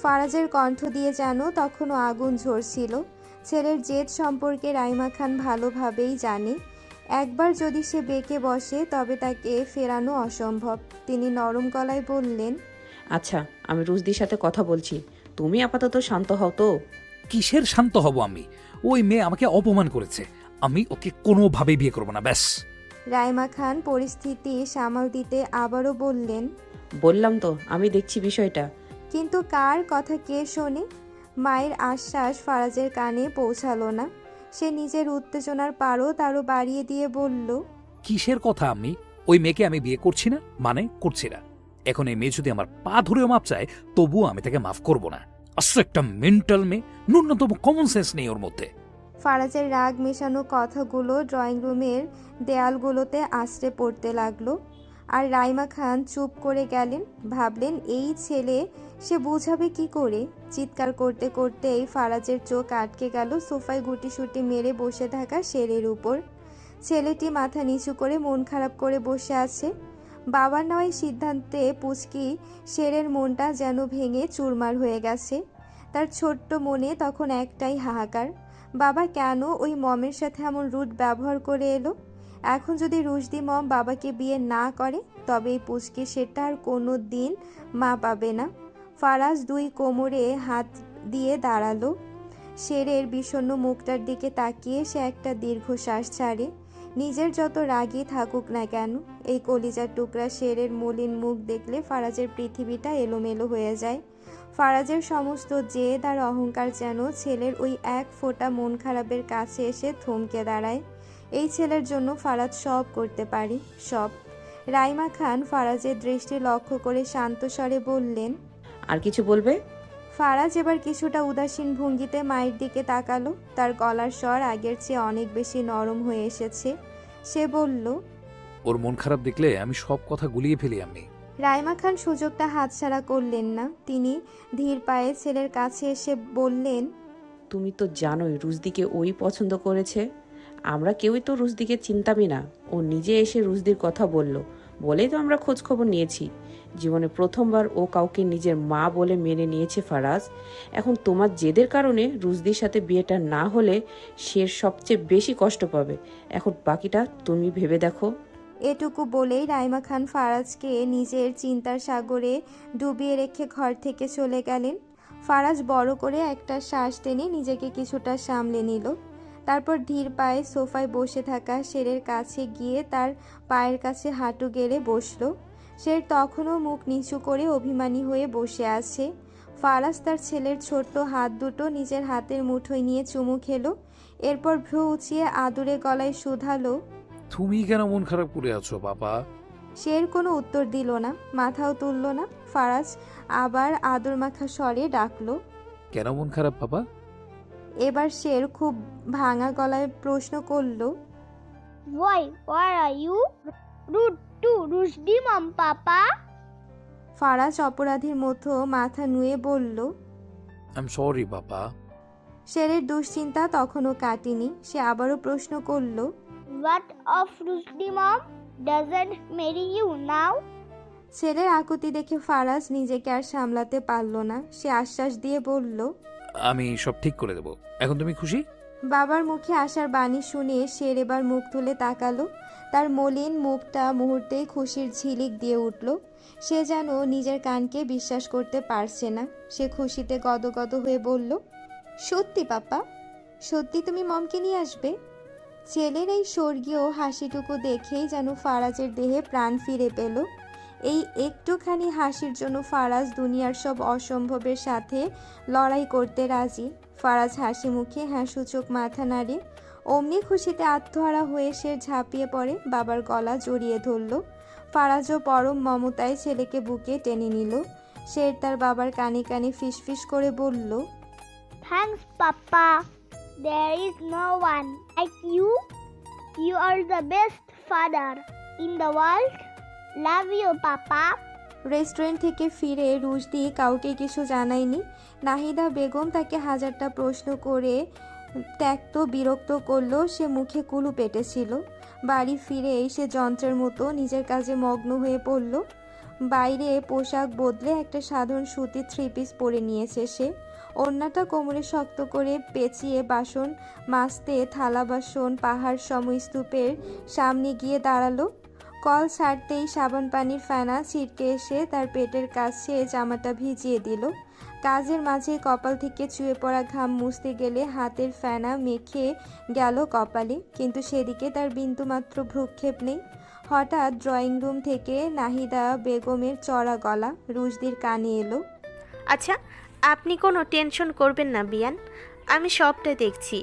ফারাজের কণ্ঠ দিয়ে যেন তখনও আগুন ঝরছিল। ছেলের জেদ সম্পর্কে রাইমা খান ভালোভাবেই জানে। একবার যদি সে বেঁকে বসে তবে তাকে ফেরানো অসম্ভব। তিনি নরম গলায় বললেন, আচ্ছা, আমি রুশদির সাথে কথা বলছি, তুমি আপাতত শান্ত হও তো। কিসের শান্ত হব আমি? ওই মেয়ে আমাকে অপমান করেছে, আমি ওকে কোনোভাবেই বিয়ে করবো না, ব্যাস। রাইমা খান পরিস্থিতি সামাল দিতে আবারও বললেন, বললাম তো, আমি দেখছি বিষয়টা। কিন্তু কার কথা কে শোনে? মায়ের আশ্বাস ফারাজের কানে পৌঁছালো না। সে নিজের উত্তেজনার পারও তারও বাড়িয়ে দিয়ে বলল, কিসের কথা আমি? ওই মেয়েকে আমি বিয়ে করছি না মানে করছি না। এখন এই মেয়ে যদি আমার পা ধরেও মাপ চায় তবুও আমি তাকে মাফ করব না। আসলে একটা মেন্টাল মেয়ে, ন্যূনতম কমন সেন্স নেই ওর মধ্যে। ফারাজের রাগ মেশানো কথাগুলো ড্রয়িং রুমের দেয়ালগুলোতে আছড়ে পড়তে লাগলো। আর রাইমা খান চুপ করে গেলেন। ভাবলেন, এই ছেলে সে বুঝাবে কি করে? চিৎকার করতে করতেই ফারাজের চোখ আটকে গেল সোফায় গুটিসুটি মেরে বসে থাকা শেরের উপর। ছেলেটি মাথা নিচু করে মন খারাপ করে বসে আছে। বাবার নেওয়া এই সিদ্ধান্তে পুচকি শেরের মনটা যেন ভেঙে চুরমার হয়ে গেছে। তার ছোট্ট মনে তখন একটাই হাহাকার, বাবা কেন ওই মমের সাথে এমন রুড ব্যবহার করে এলো? এখন যদি রুশদি মম বাবাকে বিয়ে না করে তবে এই পুচকি সেটা আর কোনো দিন মা পাবে না। ফারাজ দুই কোমরে হাত দিয়ে দাঁড়ালো। শেরের বিষণ্ণ মুখটার দিকে তাকিয়ে সে একটা দীর্ঘশ্বাস ছাড়ে। নিজের যত রাগী থাকুক না কেন, এই কলিজার টুকরা শেরের মলিন মুখ দেখলে ফারাজের পৃথিবীটা এলোমেলো হয়ে যায়। ফারাজের সমস্ত জেদ আর অহংকার যেন ছেলের ওই এক ফোঁটা মন খারাপের কাছে এসে থমকে দাঁড়ায়। এই ছেলের জন্য ফারাজ সব করতে পারে, সব। রাইমা খান ফারাজের দৃষ্টি লক্ষ্য করে শান্ত স্বরে বললেন, আর কিছু বলবে? ফারাজ এবার কিছুটা উদাসীন ভঙ্গিতে মায়ের দিকে তাকালো। তার গলার স্বর আগের চেয়ে অনেক বেশি নরম হয়ে এসেছে। সে বলল, ওর মন খারাপ দেখলে আমি সব কথা গুলিয়ে ফেলি আমি। রাইমা খান সুযোগটা হাতছাড়া করলেন না। তিনি ধীর পায়ে ছেলের কাছে এসে বললেন, তুমি তো জানোই রুশদিকে ওই পছন্দ করেছে। আমরা কেউই তো রুশদিকে চিন্তামই না। ও নিজে এসে রুশদির কথা বলেই তো আমরা খোঁজ খবর নিয়েছি। জীবনে প্রথমবার ও কাউকে নিজের মা বলে মেনে নিয়েছে ফারাজ। এখন তোমার জেদের কারণে রুশদির সাথে বিয়েটা না হলে সে সবচেয়ে বেশি কষ্ট পাবে। এখন বাকিটা তুমি ভেবে দেখো। এটুকু বলেই রাইমা খান ফারাজকে নিজের চিন্তার সাগরে ডুবিয়ে রেখে ঘর থেকে চলে গেলেন। ফারাজ বড় করে একটা শ্বাস টেনে নিজেকে কিছুটা সামলে নিল। তারপর ধীর পায়ে সোফায় বসে থাকা শেরের কাছে গিয়ে তার পায়ের কাছে হাঁটু গেড়ে বসলো। শের তখনও মুখ নিচু করে অভিমানী হয়ে বসে আছে। ফারাজ তার ছেলের ছোট্ট হাত দুটো নিজের হাতের মুঠোয় নিয়ে চুমু খেলো। এরপর ভ্রু উঁচিয়ে আদুরে গলায় শুধালো, তুমি কেন মন খারাপ করে আছো বাবা? শের কোনো উত্তর দিল না, মাথাও তুলল না। ফারাজ আবার আদর মাখা স্বরে ডাকলো, কেন মন খারাপ বাবা? এবার শের খুব ভাঙা গলায় প্রশ্ন করলো, Why are you rude to Rushdie mom, Papa? Faraz অপরাধীর মতো মাথা নুয়ে বলল। আই এম সরি বাবা। শেরের দুশ্চিন্তা তখনও কাটেনি। সে আবারও প্রশ্ন করল, What of Rushdie mom doesn't marry you now? ছেলের আকুতি দেখে ফারাজ নিজেকে আর সামলাতে পারল না। সে আশ্বাস দিয়ে বলল, আমি সব ঠিক করে দেব। এখন তুমি খুশি? বাবার মুখে আসার বাণী শুনে শের এবার মুখ তুলে তাকালো। তার মলিন মুখটা মুহূর্তেই খুশির ঝিলিক দিয়ে উঠল। সে যেন নিজের কানকে বিশ্বাস করতে পারছে না। সে খুশিতে গদগদ হয়ে বলল, সত্যি পাপা? সত্যি তুমি মমকে নিয়ে আসবে? ছেলের এই স্বর্গীয় হাসিটুকু দেখেই যেন ফারাজের দেহে প্রাণ ফিরে পেল। এই একটুখানি হাসির জন্য ফারাজ দুনিয়ার সব অসম্ভবের সাথে লড়াই করতে রাজি। ফারাজ হাসি মুখে হ্যাঁ সূচক মাথা নাড়ে। অমনি খুশিতে আত্মহারা হয়ে সে ঝাঁপিয়ে পড়ে, বাবার গলা জড়িয়ে ধরল। ফারাজও পরম মমতায় ছেলেকে বুকে টেনে নিল। সে তার বাবার কানে কানে ফিসফিস করে বলল, Thanks, Papa. There is no one like you. You are the best father in the world. Love you, Papa. Restaurant থেকে ফিরে রুশদি কাউকে কিছু জানায়নি। নাহিদা বেগম তাকে হাজারটা প্রশ্ন করে ত্যক্ত বিরক্ত করলো। সে মুখে কুলু পেটেছিল। বাড়ি ফিরে সে যন্ত্রের মতো নিজের কাজে মগ্ন হয়ে পড়ল। বাইরে পোশাক বদলে একটা সাধারণ সুতির থ্রি পিস পরে নিয়েছে সে। ওড়নাটা কোমরে শক্ত করে পেঁচিয়ে বাসন মাজতে থালা বাসন পাহাড় সম স্তূপের সামনে গিয়ে দাঁড়ালো। কল ছাড়তেই সাবান পানির ফেনা ছিটকে এসে তার পেটের কাছে জামাটা ভিজিয়ে দিল। কাজের মাঝে কপাল থেকে চুয়ে পড়া ঘাম মুছতে গেলে হাতের ফেনা মেখে গেল কপালে, কিন্তু সেদিকে তার বিন্দুমাত্র ভ্রুক্ষেপ নেই। হঠাৎ ড্রয়িং রুম থেকে নাহিদা বেগমের চড়া গলা রুশদির কানে এলো। আচ্ছা, আপনি কোনো টেনশন করবেন না বিয়ান, আমি সবটা দেখছি।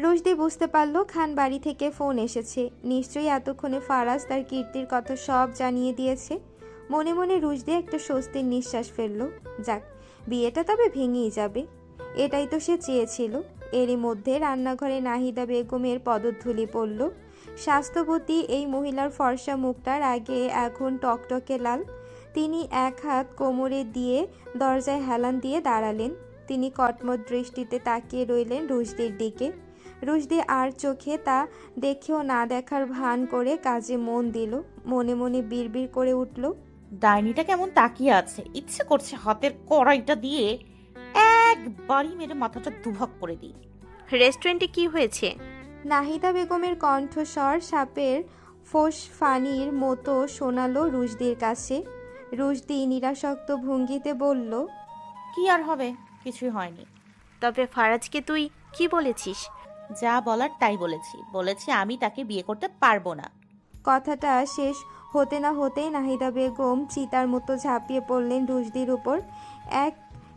রুশদি বুঝতে পারল খান বাড়ি থেকে ফোন এসেছে। নিশ্চয়ই এতক্ষণে ফারাজ তার কীর্তির কথা সব জানিয়ে দিয়েছে। মনে মনে রুশদি একটা স্বস্তির নিঃশ্বাস ফেলল। যাক, বিয়েটা তবে ভেঙেই যাবে, এটাই তো সে চেয়েছিল। এরই মধ্যে রান্নাঘরে নাহিদা বেগমের পদধূলি পড়ল। স্বাস্থ্যবতী এই মহিলার ফর্সা মুখটার আগে এখন টকটকে লাল। তিনি এক হাত কোমরে দিয়ে দরজায় হেলান দিয়ে দাঁড়ালেন। তিনি কটমট দৃষ্টিতে তাকিয়ে রইলেন রুশদির দিকে। রুশদি আর চোখে তা দেখেও না দেখার ভান করে কাজে মন দিল। মনে মনে বিড়বিড় করে উঠল, ডাইনিটা কেমন তাকিয়ে আছে, ইচ্ছে করছে হাতের কড়াইটা দিয়ে একবারই মেরে মাথাটা দুভাগ করে দিই। রেস্টুরেন্টে কি হয়েছে? নাহিদা বেগমের কণ্ঠস্বর সাপের ফোসফানির মতো শোনালো রুশদির কাছে। রুশদি নিরাসক্ত ভঙ্গিতে বলল, কি আর হবে, কিছুই হয়নি। তবে ফারাজকে তুই কি বলেছিস? যা বলার তাই বলেছি আমি তাকে বিয়ে করতে পারবো না। কথাটা শেষ হতে না হতেই নাহিদা বেগম চিতার মতো ঝাঁপিয়ে পড়লেন রুশদির উপর। এক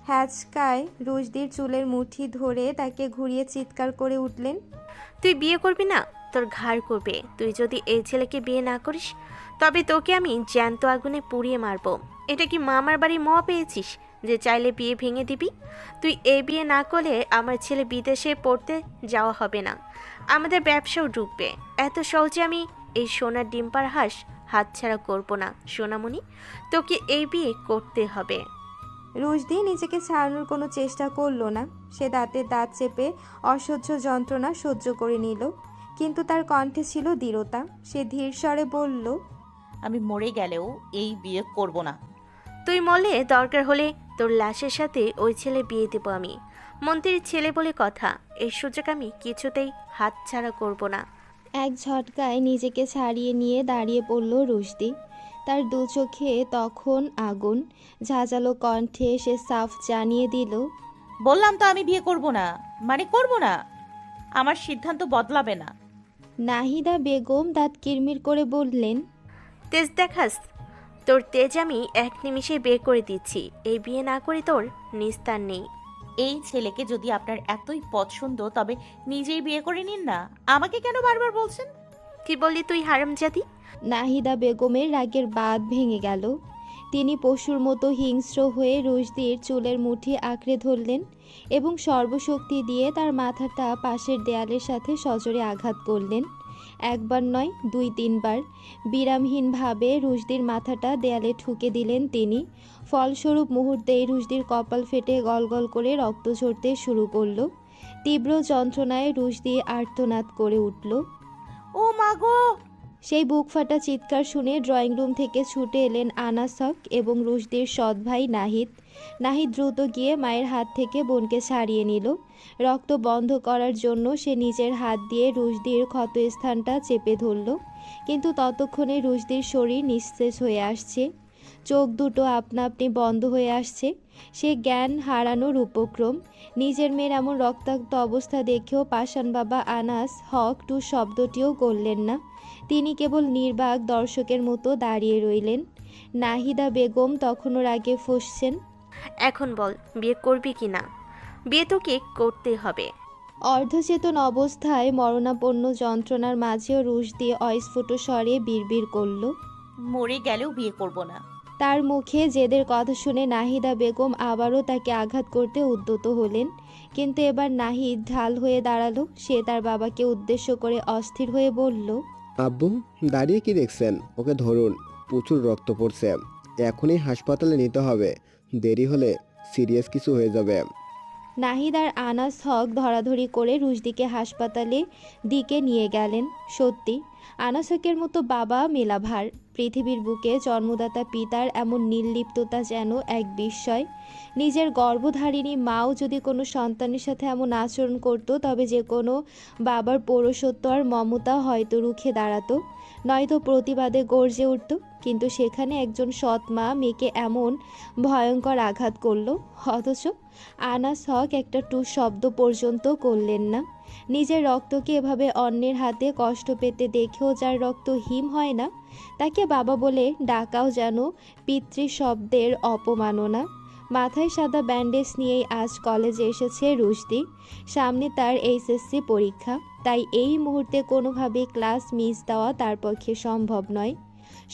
হ্যাচকায় রুশদির চুলের মুঠি ধরে তাকে ঘুরিয়ে চিৎকার করে উঠলেন, তুই বিয়ে করবি না? তোর ঘাড় করবে। তুই যদি এই ছেলেকে বিয়ে না করিস তবে তোকে আমি জ্যান্ত আগুনে পুড়িয়ে মারবো। এটা কি মামার বাড়ি মোয়া পেয়েছিস যে চাইলে বিয়ে ভেঙে দিবি? তুই এই বিয়ে না করলে আমার ছেলে বিদেশে পড়তে যাওয়া হবে না, আমাদের ব্যবসাও ডুববে। এত সহজে আমি এই সোনার ডিম্পার হাঁস হাতছাড়া করবো না সোনামণি, তোকে এই বিয়ে করতে হবে। রুশদি নিজেকে ছাড়ানোর কোনো চেষ্টা করল না। সে দাঁতে দাঁত চেপে অসহ্য যন্ত্রণা সহ্য করে নিল, কিন্তু তার কণ্ঠে ছিল দৃঢ়তা। সে ধীর স্বরে বলল, আমি মরে গেলেও এই বিয়ে করব না। তুই মরলে দরকার হলে তোর লাশের সাথে ওই ছেলে বিয়ে দেব আমি। মন্ত্রীর ছেলে বলে কথা, এই সুযোগ আমি কিছুতেই হাতছাড়া করব না। এক ঝটকায় নিজেকে ছাড়িয়ে নিয়ে দাঁড়িয়ে পড়ল রুশদি। তার দু চোখে তখন আগুন। ঝাঁঝালো কণ্ঠে সে সাফ জানিয়ে দিল, বললাম তো আমি বিয়ে করব না, মানে করব না। আমার সিদ্ধান্ত বদলাবে না। নাহিদা বেগম দাঁত কিরমির করে বললেন, তেজ দেখাস? তোর তেজ আমি এক নিমিষে বের করে দিচ্ছি। এই বিয়ে না করে তোর নিস্তার নেই। এই ছেলেকে যদি আপনার এতই পছন্দ তবে নিজেই বিয়ে করে নিন না, আমাকে কেন বারবার বলছেন? কি বললি তুই হারামজাদি? নাহিদা বেগমের রাগের বাঁধ ভেঙে গেল। তিনি পশুর মতো হিংস্র হয়ে রুশদির চুলের মুঠি আঁকড়ে ধরলেন এবং সর্বশক্তি দিয়ে তার মাথাটা পাশের দেয়ালের সাথে সজোরে আঘাত করলেন। একবার নয়, 2-3 বার বিরামহীনভাবে রুশদির মাথাটা দেয়ালে ঠুকে দিলেন তিনি। ফলস্বরূপ মুহূর্তেই রুশদির কপাল ফেটে গলগল করে রক্ত ঝরতে শুরু করলো। তীব্র যন্ত্রণায় রুশদি আর্তনাদ করে উঠল। ও মা গো! সেই বুক ফাটা চিৎকার শুনে ড্রয়িং রুম থেকে ছুটে এলেন আনাস হক এবং রুশদির সৎ ভাই নাহিদ। নাহিদ দ্রুত গিয়ে মায়ের হাত থেকে বোনকে ছাড়িয়ে নিল। রক্ত বন্ধ করার জন্য সে নিজের হাত দিয়ে রুশদির ক্ষতস্থানটা চেপে ধরল, কিন্তু ততক্ষণে রুশদির শরীর নিস্তেজ হয়ে আসছে। চোখ দুটো আপনা আপনি বন্ধ হয়ে আসছে। সে জ্ঞান হারানোর উপক্রম। নিজের মেয়ের এমন রক্তাক্ত অবস্থা দেখেও পাষাণ বাবা আনাস হক টু শব্দটিও করলেন না। তিনি কেবল নির্বাক দর্শকের মতো দাঁড়িয়ে রইলেন। নাহিদা বেগম তখনও রাগে ফুঁসছেন, এখন বল, বিয়ে করবি কি না? বিয়ে তোকে করতে হবে। অর্ধচেতন অবস্থায় মরণাপন্ন যন্ত্রণার মাঝেও রুশদি অস্ফুট স্বরে বিড়বিড় করল। মরে গেলেও বিয়ে করব না। তার মুখে জেদের কথা শুনে নাহিদা বেগম আবারও তাকে আঘাত করতে উদ্যত হলেন, কিন্তু এবার নাহিদ ঢাল হয়ে দাঁড়ালো। সে তার বাবাকে উদ্দেশ্য করে অস্থির হয়ে বলল, আব্বু, দাঁড়িয়ে কি দেখছেন? ওকে ধরুন, প্রচুর রক্ত পড়ছে, এখনই হাসপাতালে নিতে হবে, দেরি হলে সিরিয়াস কিছু হয়ে যাবে। নাহিদ আর আনাস হক ধরাধরি করে রুশদিকে হাসপাতালে দিকে নিয়ে গেলেন। সত্যি আনাস হকের মতো বাবা মেলা ভার। পৃথিবীর বুকে জন্মদাতা পিতার এমন নির্লিপ্ততা যেন এক বিস্ময়। নিজের গর্ভধারিণী মাও যদি কোনো সন্তানের সাথে এমন আচরণ করত, তবে যে কোনো বাবার পৌরসত্ব আর মমতা হয়তো রুখে দাঁড়াতো, নয়তো প্রতিবাদে গর্জে উঠত। কিন্তু সেখানে একজন সৎ মা মেয়েকে এমন ভয়ঙ্কর আঘাত করলো, অথচ আনাস হক একটা টু শব্দ পর্যন্ত করলেন না। নিজের রক্তকে এভাবে অন্যের হাতে কষ্ট পেতে দেখেও যার রক্ত হিম হয় না, তাকে বাবা বলে ডাকাও যেন পিতৃ শব্দের অপমাননা। মাথায় সাদা ব্যান্ডেজ নিয়েই আজ কলেজে এসেছে রুশদি। সামনে তার এইচএসসি পরীক্ষা, তাই এই মুহূর্তে কোনোভাবে ক্লাস মিস দেওয়া তার পক্ষে সম্ভব নয়।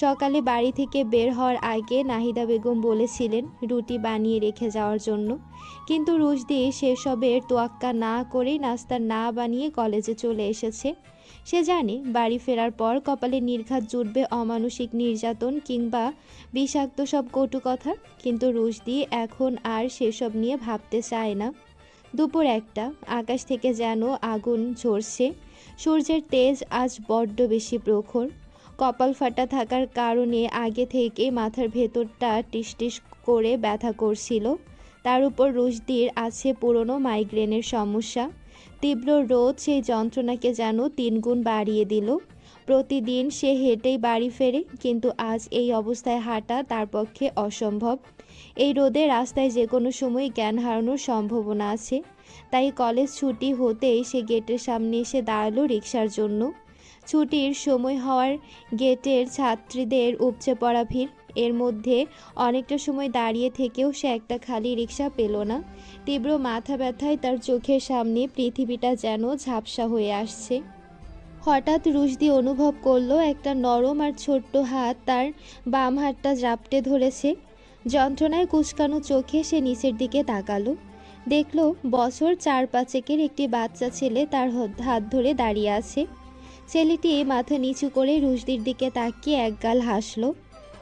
সকালে বাড়ি থেকে বের হওয়ার আগে নাহিদা বেগম বলেছিলেন রুটি বানিয়ে রেখে যাওয়ার জন্য, কিন্তু রুশদি সেসবের তোয়াক্কা না করেই নাস্তা না বানিয়ে কলেজে চলে এসেছে। সে জানে বাড়ি ফেরার পর কপালে নির্ঘাত জুটবে অমানসিক নির্যাতন কিংবা বিষাক্ত সব কটু কথা, কিন্তু রুশদি এখন আর সেসব নিয়ে ভাবতে চায় না। দুপুর 1টা, আকাশ থেকে যেন আগুন ঝরছে। সূর্যের তেজ আজ বড্ড বেশি প্রখর। কপাল ফাটা থাকার কারণে আগে থেকে মাথার ভেতরটা টিসটিস করে ব্যথা করছিল। তার উপর রুশদির আছে পুরনো মাইগ্রেনের সমস্যা। তীব্র রোদ সেই যন্ত্রণাকে যেন 3 গুণ বাড়িয়ে দিল। প্রতিদিন সে হেঁটেই বাড়ি ফেরে, কিন্তু আজ এই অবস্থায় হাঁটা তার পক্ষে অসম্ভব। এই রোদে রাস্তায় যে কোনো সময় জ্ঞান হারানোর সম্ভাবনা আছে। তাই কলেজ ছুটি হতেই সে গেটের সামনে এসে দাঁড়ালো রিকশার জন্য। ছুটির সময় হওয়ার গেটের ছাত্রীদের উপচে পড়া ভিড়। এর মধ্যে অনেকটা সময় দাঁড়িয়ে থেকেও সে একটা খালি রিকশা পেল না। তীব্র মাথা ব্যথায় তার চোখের সামনে পৃথিবীটা যেন ঝাপসা হয়ে আসছে। হঠাৎ রুশদি অনুভব করলো একটা নরম আর ছোট্ট হাত তার বাম হাতটা জাপটে ধরেছে। যন্ত্রণায় কুঁচকানো চোখে সে নিচের দিকে তাকালো। দেখলো বছর 4-5 একটি বাচ্চা ছেলে তার হাত ধরে দাঁড়িয়ে আছে। ছেলেটি মাথা নিচু করে রুশদির দিকে তাকিয়ে একগাল হাসলো।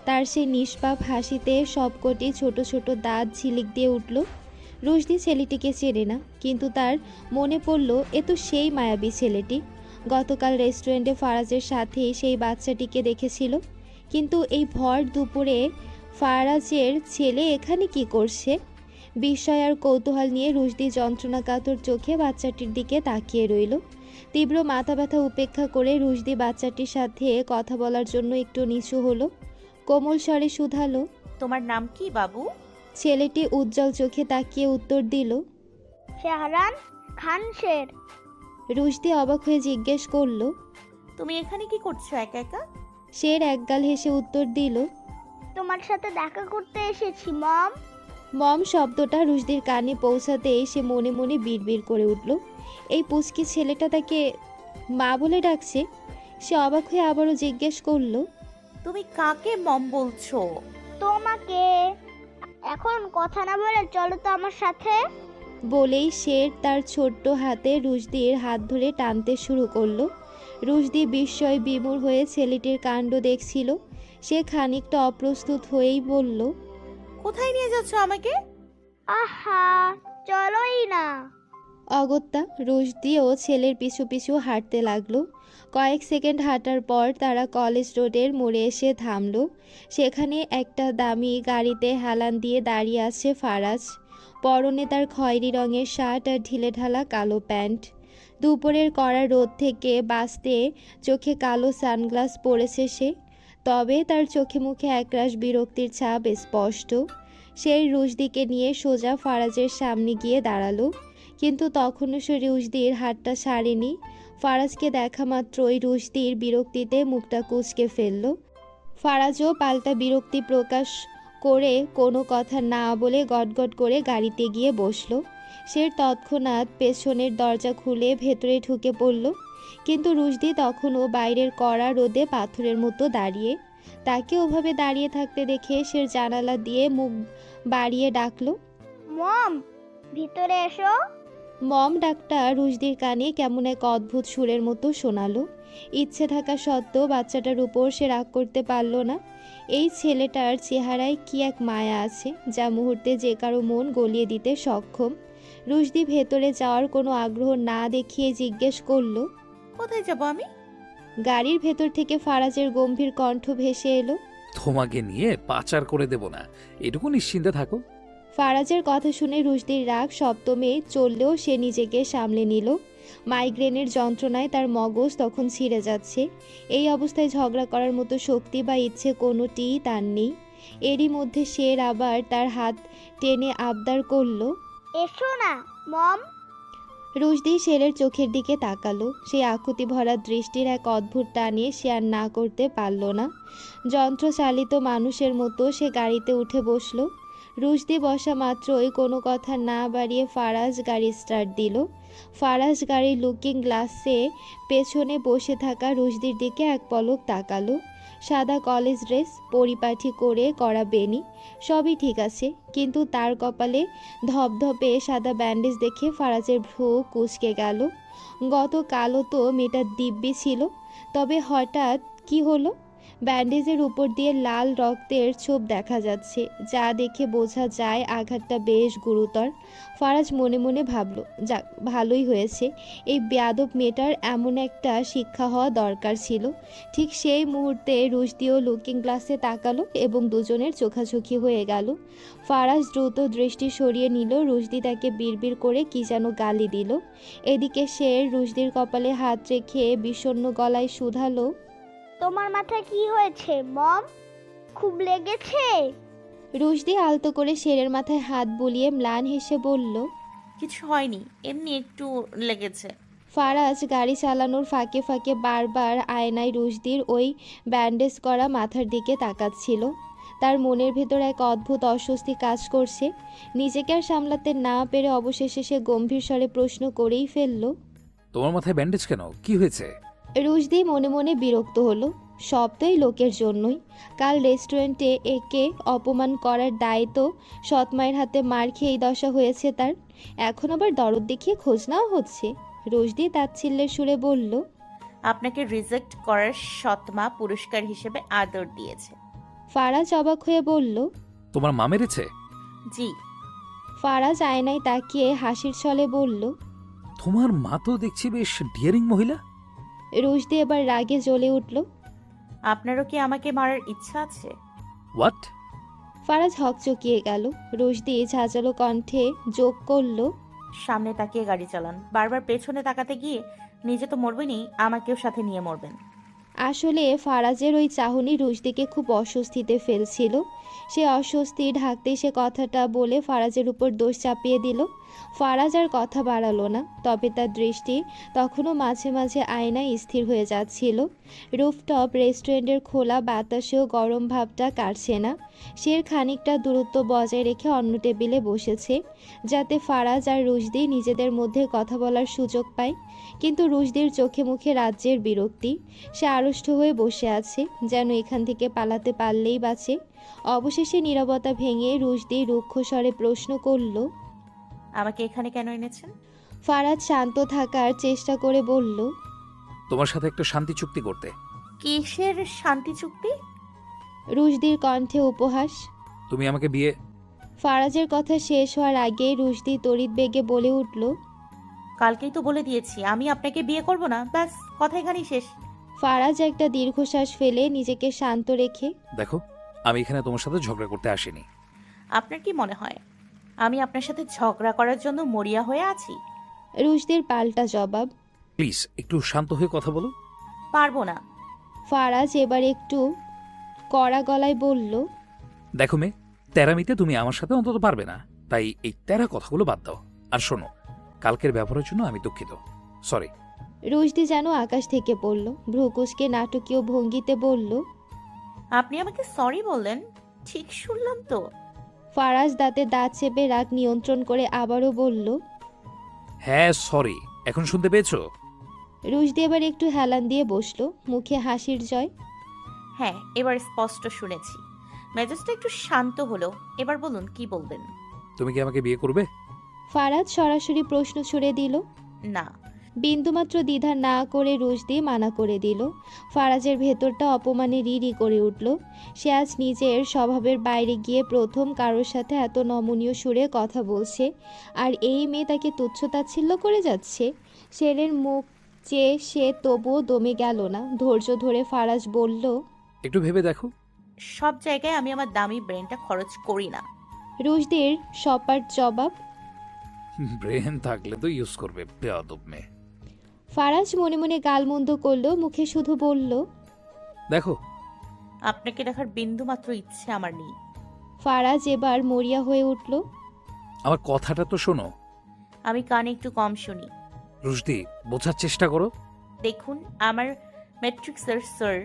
তার সেই নিষ্পাপ হাসিতে সবকটি ছোট ছোট দাঁত ঝিলিক দিয়ে উঠল। রুশদি ছেলেটিকে চেনে না, কিন্তু তার মনে পড়ল এ তো সেই মায়াবী ছেলেটি। গতকাল রেস্টুরেন্টে ফারাজের সাথেই সেই বাচ্চাটিকে দেখেছিল। কিন্তু এই ভর দুপুরে ফারাজের ছেলে এখানে কি করছে? বিস্ময় আর কৌতূহল নিয়ে রুশদি যন্ত্রণাকাতর চোখে বাচ্চাটির দিকে তাকিয়ে রইল। তীব্র মাথা ব্যথা উপেক্ষা করে রুশদি বাচ্চাটির সাথে কথা বলার জন্য একটু নিচু হলো। কোমল স্বরে শুধালো, তোমার নাম কি বাবু? ছেলেটি উজ্জ্বল চোখে তাকিয়ে উত্তর দিল, শাহরান খান শের। রুশদি অবাক হয়ে জিজ্ঞেস করলো, তুমি এখানে কি করছো একা একা? শের একগাল হেসে উত্তর দিল, তোমার সাথে দেখা করতে এসেছি মম। মম শব্দটা রুশদির কানে পৌঁছাতেই সে মনে মনে বিড়বিড় করে উঠল। এই পুচকি ছেলেটা তাকে মা বলে ডাকছে। সে অবাক হয়ে আবারও জিজ্ঞেস করলো, তুমি কাকে মম বলছো? তোমাকে। এখন কথা না বলে চলো তো আমার সাথে। বলেই শের তার ছোট্ট হাতে রুশদির হাত ধরে টানতে শুরু করলো। রুশদি বিস্ময় বিমূঢ় হয়ে ছেলেটির কাণ্ড দেখছিল। সে খানিকটা অপ্রস্তুত হয়েই বলল, কোথায় নিয়ে যাচ্ছ আমাকে? আহা চলোই না। অগত্যা রুশদিও ছেলের পিছু পিছু হাঁটতে লাগলো। কয়েক সেকেন্ড হাঁটার পর তারা কলেজ রোডের মোড়ে এসে থামলো। সেখানে একটা দামি গাড়িতে হেলান দিয়ে দাঁড়িয়ে আছে ফারাজ। পরনে তার খয়েরি রঙের শার্ট আর ঢিলেঢালা কালো প্যান্ট। দুপুরের কড়া রোদ থেকে বাঁচতে চোখে কালো সানগ্লাস পরেছে সে। তবে তার চোখে মুখে একরাশ বিরক্তির ছাপ স্পষ্ট। সেই রুশদিকে নিয়ে সোজা ফারাজের সামনে গিয়ে দাঁড়ালো, কিন্তু তখনও সে রুশদির হাতটা ছাড়েনি। ফারাজকে দেখা মাত্রই রুশদির বিরক্তিতে মুখটা কুঁচকে ফেলল। ফারাজও পাল্টা বিরক্তি প্রকাশ করে কোনো কথা না বলে গটগট করে গাড়িতে গিয়ে বসলো। সে তৎক্ষণাৎ পেছনের দরজা খুলে ভেতরে ঢুকে পড়ল, কিন্তু রুশদি তখনও বাইরের কড়া রোদে পাথরের মতো দাঁড়িয়ে। তাকে ওভাবে দাঁড়িয়ে থাকতে দেখে সে জানালা দিয়ে মুখ বাড়িয়ে ডাকলো, মম ভিতরে এসো। মম ডাকটা রুশদির কানে কেমন এক অদ্ভুত সুরের মতো শোনালো। ইচ্ছে থাকা সত্ত্বেও বাচ্চাটার উপর সে রাগ করতে পারল না। এই ছেলেটার চেহারায় কি এক মায়া আছে, যা মুহূর্তে যে কারো মন গলিয়ে দিতে সক্ষম। রুশদি ভেতরে যাওয়ার কোনো আগ্রহ না দেখিয়ে জিজ্ঞেস করলো। কোথায় যাব আমি? গাড়ির ভেতর থেকে ফারাজের গম্ভীর কণ্ঠ ভেসে এলো। তোমাকে নিয়ে পাচার করে দেব না, এটুকু নিশ্চিন্তে থাকো। ফারাজের কথা শুনে রুশদির রাগ সপ্তমে চললেও সে নিজেকে সামলে নিল। মাইগ্রেনের যন্ত্রণায় তার মগজ তখন ছিঁড়ে যাচ্ছে। এই অবস্থায় ঝগড়া করার মতো শক্তি বা ইচ্ছে কোনোটিই তার নেই। এরই মধ্যে শের আবার তার হাত টেনে আবদার করলো। এসো না মম। রুশদি শেরের চোখের দিকে তাকালো। সেই আকুতি ভরা দৃষ্টির এক অদ্ভুত টানে সে আর না করতে পারল না। যন্ত্রচালিত মানুষের মতো সে গাড়িতে উঠে বসলো। রুশদি বসা মাত্রই কোনো কথা না বাড়িয়ে ফারাজ গাড়ি স্টার্ট দিল। ফারাজ গাড়ির লুকিং গ্লাসে পেছনে বসে থাকা রুশদির দিকে এক পলক তাকালো। সাদা কলেজ ড্রেস, পরিপাটি করে করা বেনি, সবই ঠিক আছে, কিন্তু তার কপালে ধপধপে সাদা ব্যান্ডেজ দেখে ফারাজের ভ্রু কুঁচকে গেল। গতকালও তো মেয়েটা দিব্যি ছিল, তবে হঠাৎ কি হলো? ব্যান্ডেজের উপর দিয়ে লাল রক্তের ছোপ দেখা যাচ্ছে, যা দেখে বোঝা যায় আঘাতটা বেশ গুরুতর। ফারাজ মনে মনে ভাবল, যাক ভালোই হয়েছে, এই বেয়াদব মেয়েটার এমন একটা শিক্ষা হওয়া দরকার ছিল। ঠিক সেই মুহূর্তে রুশদিও লুকিং গ্লাসে তাকালো এবং দুজনের চোখাচোখি হয়ে গেল। ফারাজ দ্রুত দৃষ্টি সরিয়ে নিল। রুশদি তাকে বিড়বিড় করে কি যেন গালি দিল। এদিকে শের রুশদির কপালে হাত রেখে বিষণ্ণ গলায় শুধালো। তোমার মাথায় কি হয়েছে মম? খুব লেগেছে? রুশদি আলতো করে শেরের মাথায় হাত বুলিয়ে ম্লান হেসে বলল। কিছু হয়নি, এমনি একটু লেগেছে। ফারাজ গাড়ি চালানোর ফাঁকে ফাঁকে বারবার আয়নায় রুশদির ওই ব্যান্ডেজ করা মাথার দিকে তাকাচ্ছিল। তার মনের ভেতর এক অদ্ভুত অস্বস্তি কাজ করছে। নিজেকে আর সামলাতে না পেরে অবশেষে সে গম্ভীর স্বরে প্রশ্ন করেই ফেলল। তোমার মাথায় ব্যান্ডেজ কেন, কি হয়েছে? রুশদি মনে মনে বিরক্ত হলো। সব তো এই লোকের জন্যই। কাল রেস্টুরেন্টে একে অপমান করার দায়িত্ব সৎমায়ের হাতে মার খেয়ে এই দশা হয়েছে তার। এখন আবার দরদ দেখিয়ে খোঁজ নেওয়া হচ্ছে। রুশদি তাচ্ছিল্যের সুরে বলল। আপনাকে রিজেক্ট করার সৎমা পুরস্কার হিসেবে আদর দিয়েছে। ফারাজ অবাক হয়ে বলল। তোমার মা মেরেছে? জি। ফারাজ আয়নায় তাকিয়ে হাসির ছলে বলল। তোমার মা তো দেখছি বেশ ডিয়ারিং মহিলা। রুশদি এবার রাগে জ্বলে উঠল। আপনারও কি আমাকে মারার ইচ্ছা আছে? হোয়াট? ফারাজ হকচকিয়ে গেল। রুশদি ঝাঁঝালো কণ্ঠে যোগ করল। সামনে তাকিয়ে গাড়ি চালান, বারবার পেছনে তাকাতে গিয়ে নিজে তো মরবেনই, আমাকেও সাথে নিয়ে মরবেন। আসলে ফারাজের ওই চাহনি রুশদিকে খুব অস্বস্তিতে ফেলছিল। সে অস্বস্তি ঢাকতে সে কথাটা বলে ফারাজের উপর দোষ চাপিয়ে দিল। ফারাজ আর কথা বাড়ালো না, তবে তার দৃষ্টি তখনও মাঝে মাঝে আয়নায় স্থির হয়ে যাচ্ছিল। রুফটপ রেস্টুরেন্টের খোলা বাতাসেও গরম ভাবটা কাটছে না। সে খানিকটা দূরত্ব বজায় রেখে অন্য টেবিলে বসেছে, যাতে ফারাজ আর রুশদি নিজেদের মধ্যে কথা বলার সুযোগ পায়। কিন্তু রুশদির চোখে মুখে রাজ্যের বিরক্তি। সে আড়ষ্ট হয়ে বসে আছে, যেন এখান থেকে পালাতে পারলেই বাঁচে। অবশেষে নীরবতা ভেঙে রুশদি রুক্ষ স্বরে প্রশ্ন করল। আমাকে এখানে কেন এনেছেন? ফারাজ শান্ত থাকার চেষ্টা করে বলল। তোমার সাথে একটা শান্তি চুক্তি করতে। কিসের শান্তি চুক্তি? রুশদির কণ্ঠে উপহাস। তুমি আমাকে বিয়ে। ফারাজের কথা শেষ হওয়ার আগেই রুশদি তড়িৎ বেগে বলে উঠল। কালকেই তো বলে দিয়েছি আমি আপনাকে বিয়ে করব না, ব্যাস কথা এখানেই শেষ। ফারাজ একটা দীর্ঘশ্বাস ফেলে নিজেকে শান্ত রেখে। দেখো, আমি এখানে তোমার সাথে ঝগড়া করতে আসিনি। আপনার কি মনে হয় আমি আপনার সাথে ঝগড়া করার জন্য মরিয়া হয়ে আছি? রুশদির পাল্টা জবাব। প্লিজ একটু শান্ত হয়ে কথা বলো। পারবো না। ফারাজ এবার একটু কড়া গলায় বলল। দেখো মেয়ে, তেরামিতে তুমি আমার সাথে অন্তত পারবে না, তাই এই তেরা কথাগুলো বাদ দাও। আর শোনো, কালকের ব্যবহারের জন্য আমি দুঃখিত, সরি। রুশদি যেন আকাশ থেকে পড়ল। ভ্রুকুচকে নাটকীয় ভঙ্গিতে বলল। আপনি আমাকে সরি বললেন? ঠিক শুনলাম তো? ফারাজ দাঁতে দাঁত চেপে রাগ নিয়ন্ত্রণ করে আবারও বলল। হ্যাঁ সরি, এখন শুনতে পেয়েছো? রুশদি এবার একটু হেলান দিয়ে বসলো, মুখে হাসির জয়। হ্যাঁ, এবার স্পষ্ট শুনেছি। মেজাজটা একটু শান্ত হলো। এবার বলুন কি বলবেন। তুমি কি আমাকে বিয়ে করবে? ফারাজ সরাসরি প্রশ্ন ছুড়ে দিল। না, বিন্দুমাত্র দ্বিধা না করে রুশদি মানা করে দিল। ফারাজের ভেতরটা অপমানে রিরি করে উঠল। সে আজ নিজের স্বভাবের বাইরে গিয়ে প্রথম কারোর সাথে এত নমনীয় সুরে কথা বলছে, আর এই মেয়ে তাকে তুচ্ছ-তাচ্ছিল্য করে যাচ্ছে। ছেলের মুখ চেয়ে সে তবুও দমে গেল না। ধৈর্য ধরে ফারাজ বলল, একটু ভেবে দেখো। সব জায়গায় আমি আমার দামি ব্রেনটা খরচ করি না। রুশদির সপাট জবাব। ব্রেন থাকলে তো ইউজ করবে, বেয়াদব মেয়ে। ফারাজ মনে মনে গালমন্দ করল, মুখে শুধু বলল, দেখো, আপনাকে দেখার বিন্দু মাত্র ইচ্ছে আমার নেই। ফারাজ এবার মরিয়া হয়ে উঠল। আমার কথাটা তো শোনো। আমি কানে একটু কম শুনি। রুশদি, বোঝার চেষ্টা করো। দেখুন, আমার ম্যাট্রিক্সের স্যার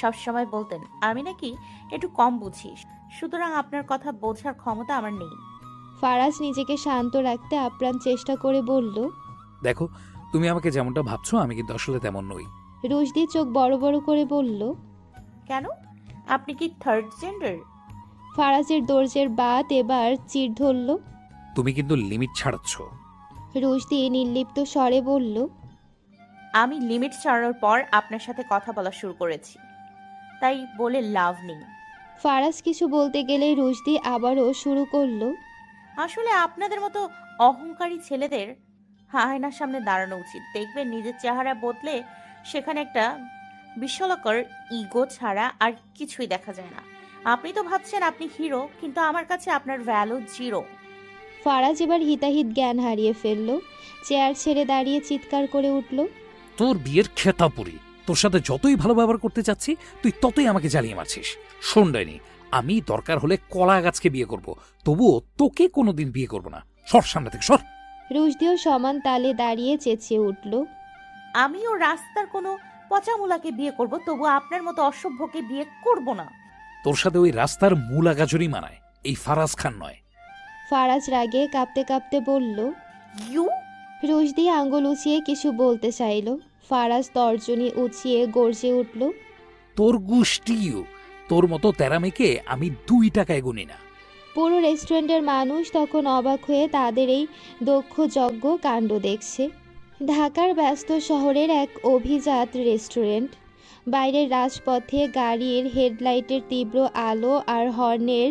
সবসময় বলতেন আমি নাকি একটু কম বুঝি, সুতরাং আপনার কথা বোঝার ক্ষমতা আমার নেই। ফারাজ নিজেকে শান্ত রাখতে আপ্রাণ চেষ্টা করে বলল, দেখো, তুমি আমাকে যেমনটা ভাবছো আমি কিন্তু আসলে তেমন নই। রুশদি চোখ বড় বড় করে বলল, কেন? আপনি কি থার্ড জেন্ডার? ফারাজের দরজের বাত এবার চির ধরল। তুমি কিন্তু লিমিট ছাড়াচ্ছ। রুশদি নির্লিপ্ত স্বরে বলল, আমি লিমিট ছাড়ানোর পর আপনার সাথে কথা বলা শুরু করেছি, তাই বলে লাভ নেই। ফারাজ কিছু বলতে গেলেই রুশদি আবারও শুরু করলো, আসলে আপনাদের মতো অহংকারী ছেলেদের আয়নার সামনে দাঁড়ানো উচিত। দেখবেন নিজের চেহারা বদলে সেখানে একটা বিস্ময়কর ইগো ছাড়া আর কিছুই দেখা যায় না। আপনি তো ভাবছেন আপনি হিরো, কিন্তু আমার কাছে আপনার ভ্যালু জিরো। ফারাজ এবার হিতাহিত জ্ঞান হারিয়ে ফেলল। চেয়ার ছেড়ে দাঁড়িয়ে চিৎকার করে উঠল, তোর বিয়ের খেতাপুরি, তোর সাথে যতই ভালো ব্যবহার করতে চাচ্ছি তুই ততই আমাকে জ্বালিয়ে মারছিস। শোন ডাইনি, আমি দরকার হলে কলা গাছকে বিয়ে করব, তবুও তোকে কোনোদিন বিয়ে করব না। সর সামনে থেকে সর। রুশদিও সমান তালে দাঁড়িয়ে চেঁচিয়ে উঠল, আমিও রাস্তার কোনো পচামুলাকে বিয়ে করব, তবু আপনার মতো অসভ্যকে বিয়ে করব না। তোর সাথে ওই রাস্তার মূলা গাজরই মানায়, এই ফারাজ খান নয়। ফারাজ রাগে কাঁপতে কাঁপতে বলল। ইউ রুশদি আঙ্গুল উঁচিয়ে কিছু বলতে চাইল। ফারাজ তর্জনী উঁচিয়ে গর্জে উঠল, তোর গুষ্টিও, তোর মতো তেরামেকে আমি 2 টাকায় গুনি না। পুরো রেস্টুরেন্টের মানুষ তখন অবাক হয়ে তাদের এই দক্ষযজ্ঞ কাণ্ড দেখছে। ঢাকার ব্যস্ত শহরের এক অভিজাত রেস্টুরেন্ট। বাইরের রাজপথে গাড়ির হেডলাইটের তীব্র আলো আর হর্নের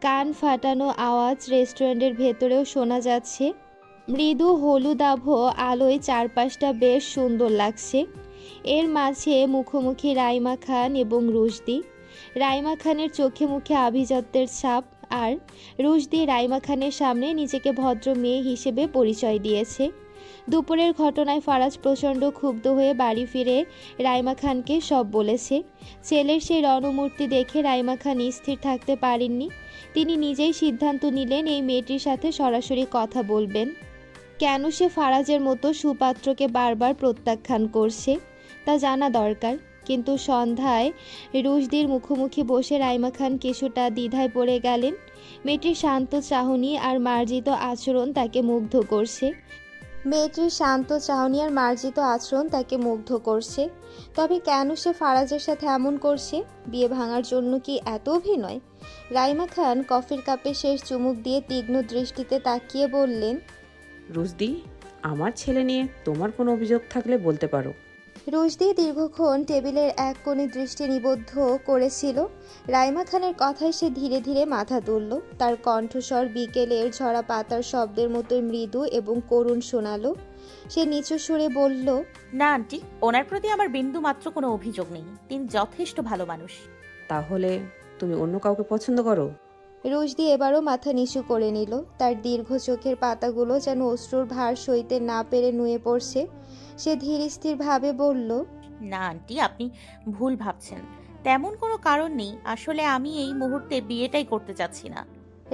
কান ফাটানো আওয়াজ রেস্টুরেন্টের ভেতরেও শোনা যাচ্ছে। মৃদু হলুদাভ আলোয় চারপাশটা বেশ সুন্দর লাগছে। এর মাঝে মুখোমুখি রাইমা খান এবং রুশদি। রাইমা খানের চোখে মুখে আভিজাত্যের ছাপ, আর রুশদি রাইমা খানের সামনে নিজেকে ভদ্র মেয়ে হিসেবে পরিচয় দিয়েছে। দুপুরের ঘটনায় ফারাজ প্রচণ্ড ক্ষুব্ধ হয়ে বাড়ি ফিরে রাইমা খানকে সব বলেছে। ছেলের সেই রণমূর্তি দেখে রাইমা খান স্থির থাকতে পারেননি। তিনি নিজেই সিদ্ধান্ত নিলেন এই মেয়েটির সাথে সরাসরি কথা বলবেন। কেন সে ফারাজের মতো সুপাত্রকে বারবার প্রত্যাখ্যান করছে তা জানা দরকার। কিন্তু সন্ধ্যায় রুশদির মুখোমুখি বসে রাইমা খান কিছুটা দ্বিধায় পড়ে গেলেন। মেয়েটির শান্ত চাহনি আর মার্জিত আচরণ তাকে মুগ্ধ করছে। তবে কেন সে ফারাজের সাথে এমন করছে? বিয়ে ভাঙার জন্য কি এত অভিনয়? রাইমা খান কফির কাপে শেষ চুমুক দিয়ে তীক্ষ্ণ দৃষ্টিতে তাকিয়ে বললেন, রুশদি, আমার ছেলে নিয়ে তোমার কোনো অভিযোগ থাকলে বলতে পারো। রুশদি দীর্ঘক্ষণ টেবিলের এক কোণে দৃষ্টি নিবদ্ধ করেছিল। রাইমা খানের কথায় সে ধীরে ধীরে মাথা তুলল। তার কণ্ঠস্বর বিকেলের ঝরা পাতার শব্দের মতোই মৃদু এবং করুণ শোনালো। সে নিচু সুরে বলল, না আন্টি, ওনার প্রতি আমার বিন্দু মাত্র কোনো অভিযোগ নেই। তিনি যথেষ্ট ভালো মানুষ। তাহলে তুমি অন্য কাউকে পছন্দ করো? রুশদি এবারও মাথা নিচু করে নিল। তার দীর্ঘ চোখের পাতাগুলো যেন অশ্রুর ভার সইতে না পেরে নুয়ে পড়ছে। সে ধীর স্থির ভাবে বলল, না আন্টি, আপনি ভুল ভাবছেন। তেমন কোনো কারণ নেই। আসলে আমি এই মুহূর্তে বিয়েটাই করতে চাচ্ছি না।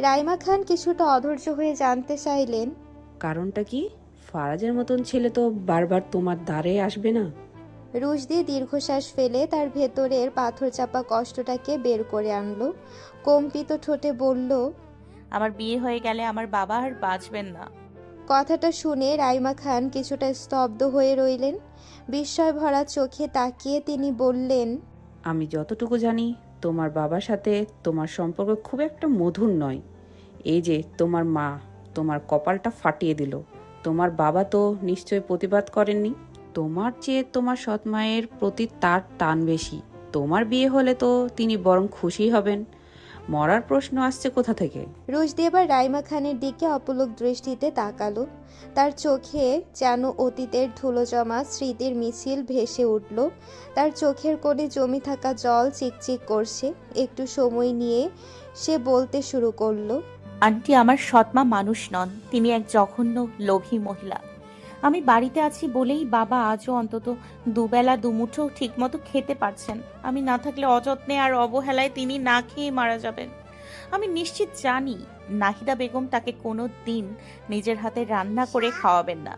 রাইমা খান কিছুটা অধৈর্য হয়ে জানতে চাইলেন, কারণটা কি? ফারাজের মতন ছেলে তো বারবার তোমার দ্বারে আসবে না। রুশদি দীর্ঘশ্বাস ফেলে তার ভেতরের পাথর চাপা কষ্টটাকে বের করে আনলো। কম্পিত ঠোঁটে বলল, আমার বিয়ে হয়ে গেলে আমার বাবা আর বাঁচবেন না। কথাটা শুনে রাইমা খান কিছুটা স্তব্ধ হয়ে রইলেন। বিস্ময় ভরা চোখে তাকিয়ে তিনি বললেন, আমি যতটুকু জানি তোমার বাবার সাথে তোমার সম্পর্ক খুব একটা মধুর নয়। এই যে তোমার মা তোমার কপালটা ফাটিয়ে দিল, তোমার বাবা তো নিশ্চয় প্রতিবাদ করেননি। তোমার চেয়ে তোমার সৎ মায়ের প্রতি তার টান বেশি। তোমার বিয়ে হলে তো তিনি বরং খুশি হবেন। মরার প্রশ্ন আসছে কোথা থেকে? রুশদি এবার রাইমা খানের দিকে অপলক দৃষ্টিতে তাকালো। তার চোখে যেন অতীতের ধুলো জমা স্মৃতির মিছিল ভেসে উঠল। তার চোখের কোণে জমে থাকা জল চিকচিক করছে। একটু সময় নিয়ে সে বলতে শুরু করলো। আন্টি, আমার সৎমা মানুষ নন, তিনি এক জঘন্য লোভী মহিলা। আমি বাড়িতে আছি বলেই বাবা আজও অন্তত দুবেলা দুমুঠো ঠিকমতো খেতে পারছেন। আমি না থাকলে অযত্নে আর অবহেলায় তিনি না খেয়ে মারা যাবেন। আমি নিশ্চিত জানি নাহিদা বেগম তাকে কোনো দিন নিজের হাতে রান্না করে খাওয়াবেন না।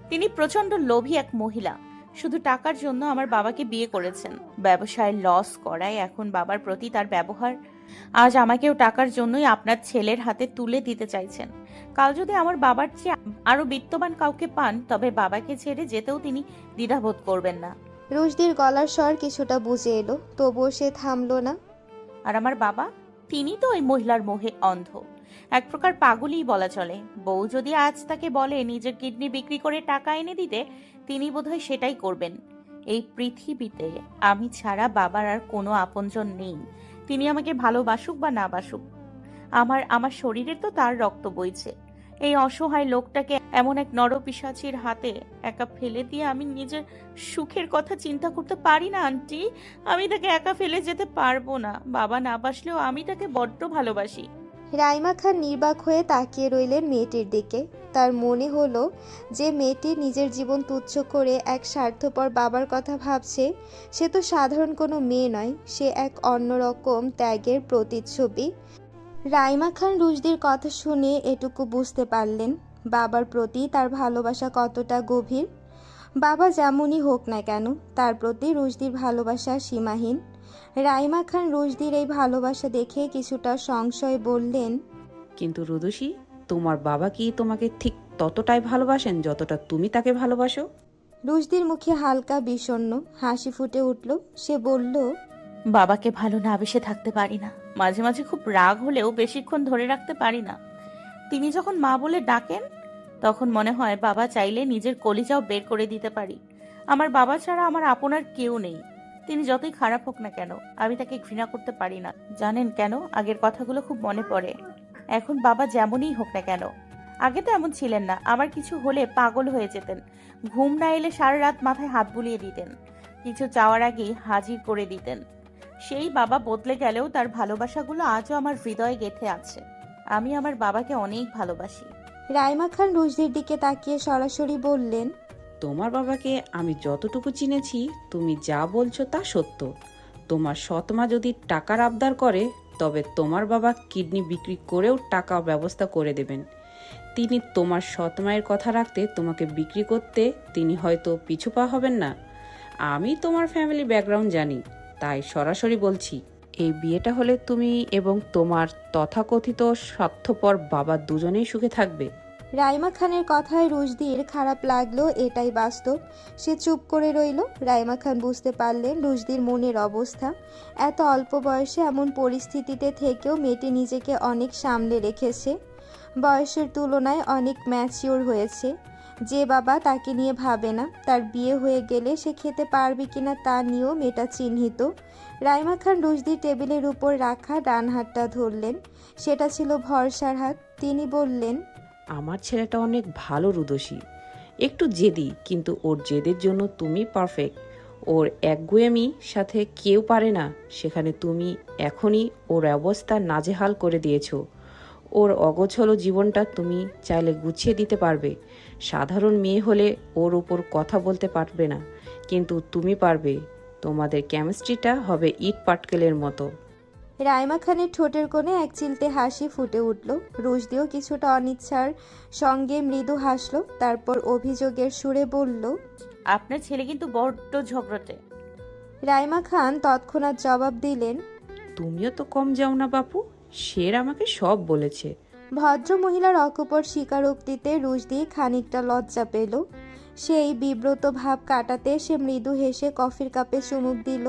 তিনি প্রচণ্ড লোভী এক মহিলা। শুধু টাকার জন্য আমার বাবাকে বিয়ে করেছেন। ব্যবসায় লস করায় এখন বাবার প্রতি তার ব্যবহার। আজ আমাকেও টাকার জন্যই আপনার ছেলের হাতে তুলে দিতে চাইছেন। কাল যদি আমার বাবার চেয়ে আরো বিত্তবান কাউকে পান, তবে বাবাকে ছেড়ে যেতেও তিনি দ্বিধাবোধ করবেন না। রুশদির গলার স্বর কিছুটা বুঝে এলো, তবুও সে থামলো না। আর আমার বাবা, তিনি তো ওই মহিলার মোহে অন্ধ, এক প্রকার পাগলই বলা চলে। বউ যদি আজ তাকে বলে নিজের কিডনি বিক্রি করে টাকা এনে দিতে, তিনি বোধহয় সেটাই করবেন। এই পৃথিবীতে আমি ছাড়া বাবার আর কোনো আপনজন নেই। তিনি আমাকে ভালোবাসুক বা না বাসুক, আমার শরীরে তো তার রক্ত বইছে। এই অসহায় লোকটাকে এমন এক নরপিশাচীর হাতে একা ফেলে দিয়ে আমি নিজের সুখের কথা চিন্তা করতে পারি না আন্টি। আমি তাকে একা ফেলে যেতে পারবো না। বাবা না বাসলেও আমি তাকে বড্ড ভালোবাসি। রাইমা খান নির্বাক হয়ে তাকিয়ে রইলেন মেয়েটির দিকে। তার মনে হলো যে মেয়েটি নিজের জীবন তুচ্ছ করে এক স্বার্থপর বাবার কথা ভাবছে। সে তো সাধারণ কোনো মেয়ে নয়, সে এক অন্যরকম ত্যাগের প্রতিচ্ছবি। রাইমা খান রুশদির কথা শুনে এটুকু বুঝতে পারলেন বাবার প্রতি তার ভালোবাসা কতটা গভীর। বাবা যেমনই হোক না কেন, তার প্রতি রুশদির ভালোবাসা সীমাহীন। রাইমা খান রুশদির এই ভালোবাসা দেখে কিছুটা সংশয় বললেন, কিন্তু রুদুষী, তোমার বাবা কি তোমাকে ঠিক ততটাই ভালোবাসেন যতটা তুমি তাকে ভালোবাসো? রুশদির মুখে হালকা বিষণ্ণ হাসি ফুটে উঠল। সে বলল, বাবাকে ভালো না বেসে থাকতে পারি না। মাঝে মাঝে খুব রাগ হলেও বেশিক্ষণ ধরে রাখতে পারি না। তিনি যখন মা বলে ডাকেন, তখন মনে হয় বাবা চাইলে নিজের কলিজাও বের করে দিতে পারি। আমার বাবা ছাড়া আমার আপনার কেউ নেই। তিনি যতই খারাপ হোক না কেন, আমি তাকে ঘৃণা করতে পারি না। জানেন কেন? আগের কথাগুলো খুব মনে পড়ে। এখন বাবা যেমনই হোক না কেন, আগে তো এমন ছিলেন না। আমার কিছু হলে পাগল হয়ে যেতেন। ঘুম না এলে সারা রাত মাথায় হাত বুলিয়ে দিতেন। কিছু চাওয়ার আগেই হাজির করে দিতেন। সেই বাবা বদলে গেলেও তার ভালোবাসাগুলো আজও আমার হৃদয়ে গেঁথে আছে। আমি আমার বাবাকে অনেক ভালোবাসি। রাইমা খান রুশদির দিকে তাকিয়ে সরাসরি বললেন, তোমার বাবাকে আমি যতটুকু চিনেছি, তুমি যা বলছো তা সত্য। তোমার সৎমা যদি টাকার আবদার করে, তবে তোমার বাবা কিডনি বিক্রি করেও টাকা ব্যবস্থা করে দেবেন। তিনি তোমার সৎমায়ের কথা রাখতে তোমাকে বিক্রি করতে তিনি হয়তো পিছুপা হবেন না। আমি তোমার ফ্যামিলি ব্যাকগ্রাউন্ড জানি, তাই সরাসরি বলছি, এই বিয়েটা হলে তুমি এবং তোমার তথাকথিত স্বার্থপর বাবা দুজনেই সুখে থাকবে। রাইমা খানের কথায় রুশদির খারাপ লাগলো, এটাই বাস্তব। সে চুপ করে রইল। রাইমা খান বুঝতে পারলেন রুশদির মনের অবস্থা। এত অল্প বয়সে এমন পরিস্থিতিতে থেকেও মেয়েটি নিজেকে অনেক সামলে রেখেছে। বয়সের তুলনায় অনেক ম্যাচিওর হয়েছে। যে বাবা তাকে নিয়ে ভাবে না, তার বিয়ে হয়ে গেলে সে খেতে পারবে কিনা তা নিয়েও মেয়েটা চিহ্নিত। রাইমা খান রুশদির টেবিলের উপর রাখা ডান হাতটা ধরলেন। সেটা ছিল ভরসার হাত। তিনি বললেন, আমার ছেলেটা অনেক ভালো রুদোষী, একটু জেদি, কিন্তু ওর জেদের জন্য তুমি পারফেক্ট। ওর একগুয়েমি সাথে কেউ পারে না, সেখানে তুমি এখনই ওর অবস্থা নাজেহাল করে দিয়েছো। ওর অগোছলো জীবনটা তুমি চাইলে গুছিয়ে দিতে পারবে। সাধারণ মেয়ে হলে ওর উপর কথা বলতে পারবে না, কিন্তু তুমি পারবে। তোমাদের কেমিস্ট্রিটা হবে ইট পাটকেলের মতো। রাইমা খানের ঠোঁটের কোণে এক চিলতে হাসি ফুটে উঠল। রুশদিও কিছুটা অনিচ্ছার সঙ্গে মৃদু হাসল। তারপর অভিযোগের সুরে বলল, আপনার ছেলে কিন্তু বড্ড ঝগড়টে। রাইমা খান তৎক্ষণাৎ জবাব দিলেন, তুমিও তো কম যাও না বাপু, শের আমাকে সব বলেছে। ভদ্র মহিলার অকপট স্বীকারোক্তিতে রুশদি খানিকটা লজ্জা পেল। সেই বিব্রত ভাব কাটাতে সে মৃদু হেসে কফির কাপে চুমুক দিল।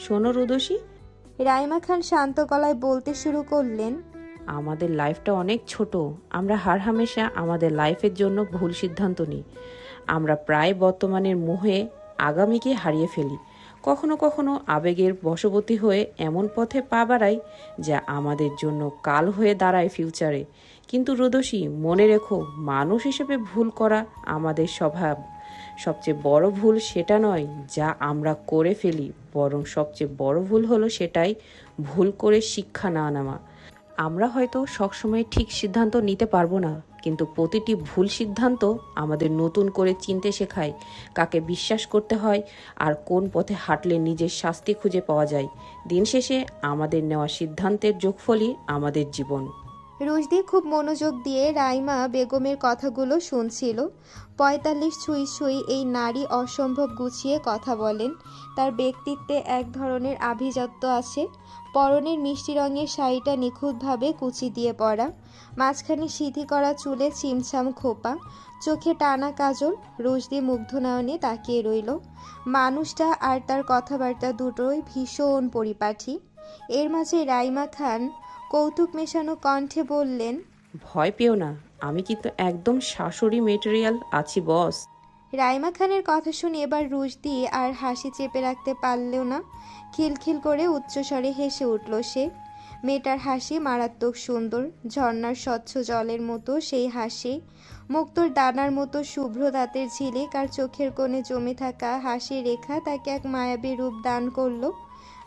শোনো রুদোষী, রাইমা খান শান্ত গলায় বলতে শুরু করলেন, আমাদের লাইফটা অনেক ছোট। আমরা হামেশা আমাদের লাইফের জন্য ভুল সিদ্ধান্ত নিই। আমরা প্রায় বর্তমানের মোহে আগামীকে হারিয়ে ফেলি। কখনো কখনো আবেগের বশবর্তী হয়ে এমন পথে পা বাড়াই যা আমাদের জন্য কাল হয়ে দাঁড়ায় ফিউচারে। কিন্তু রোদসী, মনে রেখো, মানুষ হিসেবে ভুল করা আমাদের স্বভাব। সবচেয়ে বড় ভুল সেটা নয় যা আমরা করে ফেলি, বরং সবচেয়ে বড় ভুল হলো সেটাই ভুল করে শিক্ষা না নেওয়া। আমরা হয়তো সবসময় ঠিক সিদ্ধান্ত নিতে পারবো না, কিন্তু প্রতিটি ভুল সিদ্ধান্ত আমাদের নতুন করে চিনতে শেখায় কাকে বিশ্বাস করতে হয় আর কোন পথে হাঁটলে নিজের শাস্তি খুঁজে পাওয়া যায়। দিন শেষে আমাদের নেওয়া সিদ্ধান্তের যোগফলই আমাদের জীবন। রুশদি খুব মনোযোগ দিয়ে রাইমা বেগমের কথাগুলো শুনছিল। ৪৫ ছুঁই ছুঁই এই নারী অসম্ভব গুছিয়ে কথা বলেন। তার ব্যক্তিত্বে এক ধরনের আভিজাত্য আছে। পরনের মিষ্টি রঙের শাড়িটা নিখুঁতভাবে কুচি দিয়ে পরা, মাঝখানে সিঁথি করা চুলে চিমছাম খোপা, চোখে টানা কাজল। রুশদি মুগ্ধ নয়নে তাকিয়ে রইল। মানুষটা আর তার কথাবার্তা দুটোই ভীষণ পরিপাটি। এর মাঝে রাইমা খান কৌতুক মেশানো কণ্ঠে বললেন, ভয় পেও না, আমি কিন্তু একদম শাশুড়ি মেটেরিয়াল আছি বস। রাইমা খানের কথা শুনে এবার রুশদি আর হাসি চেপে রাখতে পারলেও না। খিলখিল করে উচ্চস্বরে হেসে উঠল সে। মেয়েটার হাসি মারাত্মক সুন্দর, ঝর্ণার স্বচ্ছ জলের মতো সেই হাসি। মুক্তোর দানার মতো শুভ্র দাঁতের ঝিলিক আর চোখের কোণে জমে থাকা হাসির রেখা তাকে এক মায়াবী রূপ দান করল।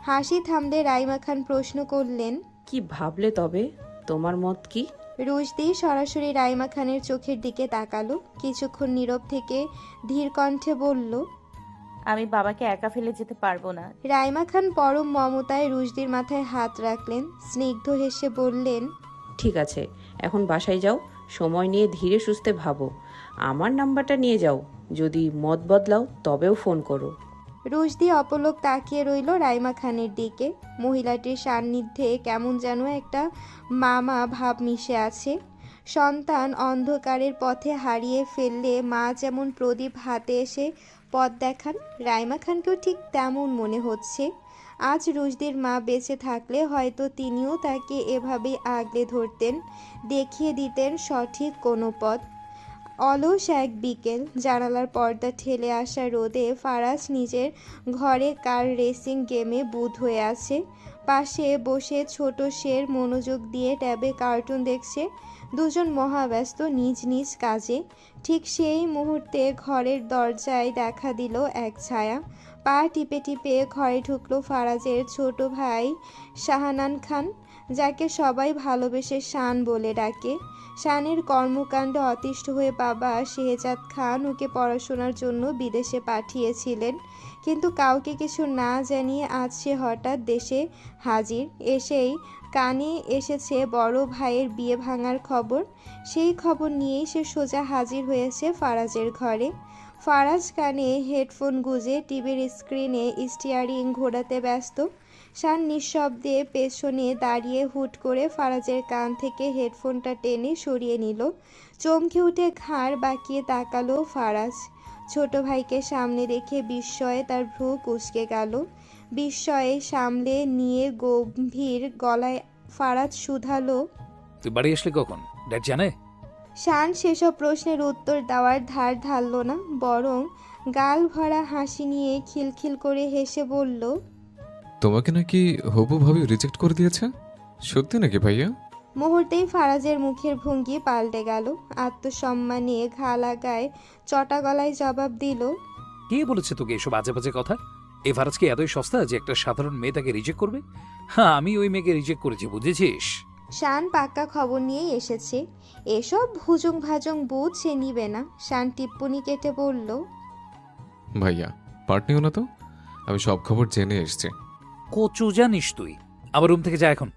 হাসি থামলে রাইমা খান প্রশ্ন করলেন, কি ভাবলে তবে? তোমার মত কি? রুশদি সরাসরি রাইমা খানের চোখের দিকে তাকালো। কিছুক্ষণ নীরব থেকে ধীর কণ্ঠে বলল, আমি বাবাকে একা ফেলে যেতে পারবো না। রাইমা খান পরম মমতায় রুশদির মাথায় হাত রাখলেন, স্নিগ্ধ হেসে বললেন, ঠিক আছে, এখন বাসায় যাও, সময় নিয়ে ধীরে সুস্থে ভাবো। আমার নাম্বারটা নিয়ে যাও, যদি মত বদলাও তবেও ফোন করো। রুশদি অপলক তাকিয়ে রইল রাইমা খানের দিকে। মহিলাটির সান্নিধ্যে কেমন যেন একটা মামা ভাব মিশে আছে। সন্তান অন্ধকারের পথে হারিয়ে ফেললে মা যেমন প্রদীপ হাতে এসে পথ দেখান, রাইমা খানকেও ঠিক তেমন মনে হচ্ছে। আজ রুশদির মা বেঁচে থাকলে হয়তো তিনিও তাকে এভাবেই আগলে ধরতেন, দেখিয়ে দিতেন সঠিক কোনো পথ। অলস এক বিকেল, জানালার পর্দা ঠেলে আসা রোদে ফারাজ নিজের ঘরে কার রেসিং গেমে বুঁদ হয়ে আছে। পাশে বসে ছোট শের মনোযোগ দিয়ে ট্যাবে কার্টুন দেখছে। দুজন মহাব্যস্ত নিজ নিজ কাজে। ঠিক সেই মুহূর্তে ঘরের দরজায় দেখা দিল এক ছায়া। পা টিপে টিপে ঘরে ঢুকলো ফারাজের ছোট ভাই শাহানান খান, যাকে সবাই ভালোবেসে শান বলে ডাকে। শানের কর্মকাণ্ড অতিষ্ঠ হয়ে বাবা শেহজাদ খান ওকে পড়াশোনার জন্য বিদেশে পাঠিয়েছিলেন, কিন্তু কাউকে কিছু না জানিয়ে আজ সে হঠাৎ দেশে হাজির। এসেই কানে এসেছে বড় ভাইয়ের বিয়ে ভাঙার খবর। সেই খবর নিয়েই সে সোজা হাজির হয়েছে ফারাজের ঘরে। ফারাজ কানে হেডফোন গুঁজে টিভির স্ক্রিনে স্টিয়ারিং ঘোরাতে ব্যস্ত। শান নিঃশব্দে পেছনে দাঁড়িয়ে হুট করে ফারাজের কান থেকে হেডফোনটা টেনে সরিয়ে নিল। চমকে উঠে ঘাড় বাঁকিয়ে তাকালো ফারাজ। ছোট ভাইকে সামনে দেখে বিস্ময়ে তার ভ্রু কুঁচকে গেল। বিস্ময়ে সামলে নিয়ে গম্ভীর গলায় ফারাজ শুধালো, তুই বাড়ি আসলি কখন? ড্যাড জানে? শান সেসব প্রশ্নের উত্তর দেওয়ার ধার ধারল না, বরং গাল ভরা হাসি নিয়ে খিলখিল করে হেসে বলল, তোমাকে নাকি হবু ভাবে রিজেক্ট করে দিয়েছে? সত্যি নাকি ভাইয়া? মুহূর্তেই ফারাজের মুখের ভঙ্গি পাল্টে গেল। আত্মসম্মানে ঘা লাগায় চটা গলায় জবাব দিল, কে বলেছে তোকে এসব আজে বাজে কথা? এই ফারাজ কি এতই সস্তা যে একটা সাধারণ মেয়ে তাকে রিজেক্ট করবে? হ্যাঁ, আমি ওই মেয়েকে রিজেক্ট করেছি, বুঝেছিস? শান পাক্কা খবর নিয়েই এসেছে, এসব ভুজুং ভাজং বুঝ সে নিবে না। শান টিপ্পনি কেটে বলল, ভাইয়া পার্ট নিও না তো, আমি সব খবর জেনে এসেছি। কচু জানিস তুই? আবার রুম থেকে যা এখন।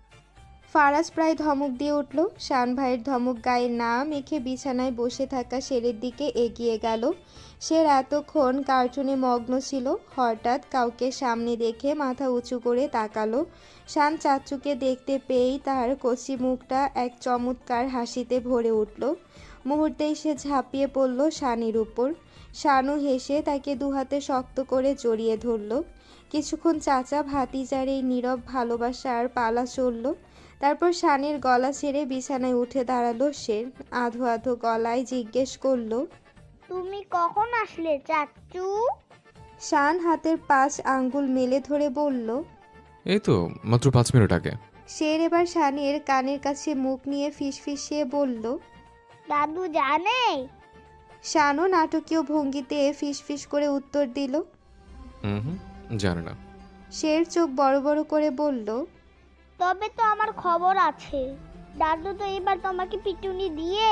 ফারাজ প্রায় ধমক দিয়ে উঠল। শান ভাইয়ের ধমক গায়ে না মেখে বিছানায় বসে থাকা শেরের দিকে এগিয়ে গেল। সে এতক্ষণ কার্টুনে মগ্ন ছিল, হঠাৎ কাউকে সামনে দেখে মাথা উঁচু করে তাকালো। শান চাচ্চুকে দেখতে পেয়েই তার কচি মুখটা এক চমৎকার হাসিতে ভরে উঠল। মুহূর্তেই সে ঝাঁপিয়ে পড়ল শানের উপর। শানু হেসে তাকে দুহাতে শক্ত করে জড়িয়ে ধরল। কিছুক্ষণ চাচা ভাতিজার এই নীরব ভালোবাসার পালা চলল। তারপর শানের গলা ছেড়ে বিছানায় উঠে দাঁড়ালো সে। আধো আধো গলায় জিজ্ঞেস করলো, তুমি কখন আসলে চাচু? শান হাতের 5 আঙ্গুল মেলে ধরে বলল। এই তো মাত্র 5 মিনিট আগে। শের এবার শানের কানের কাছে মুখ নিয়ে ফিসফিসিয়ে বলল। দাদু জানে? শানও নাটকীয় ভঙ্গিতে ফিসফিস করে উত্তর দিল। হুম, জানে না। শের চোখ বড় বড় করে বলল, তবে তো আমার খবর আছে। দাদু তো এবার তোমাকে পিটুনি দিয়ে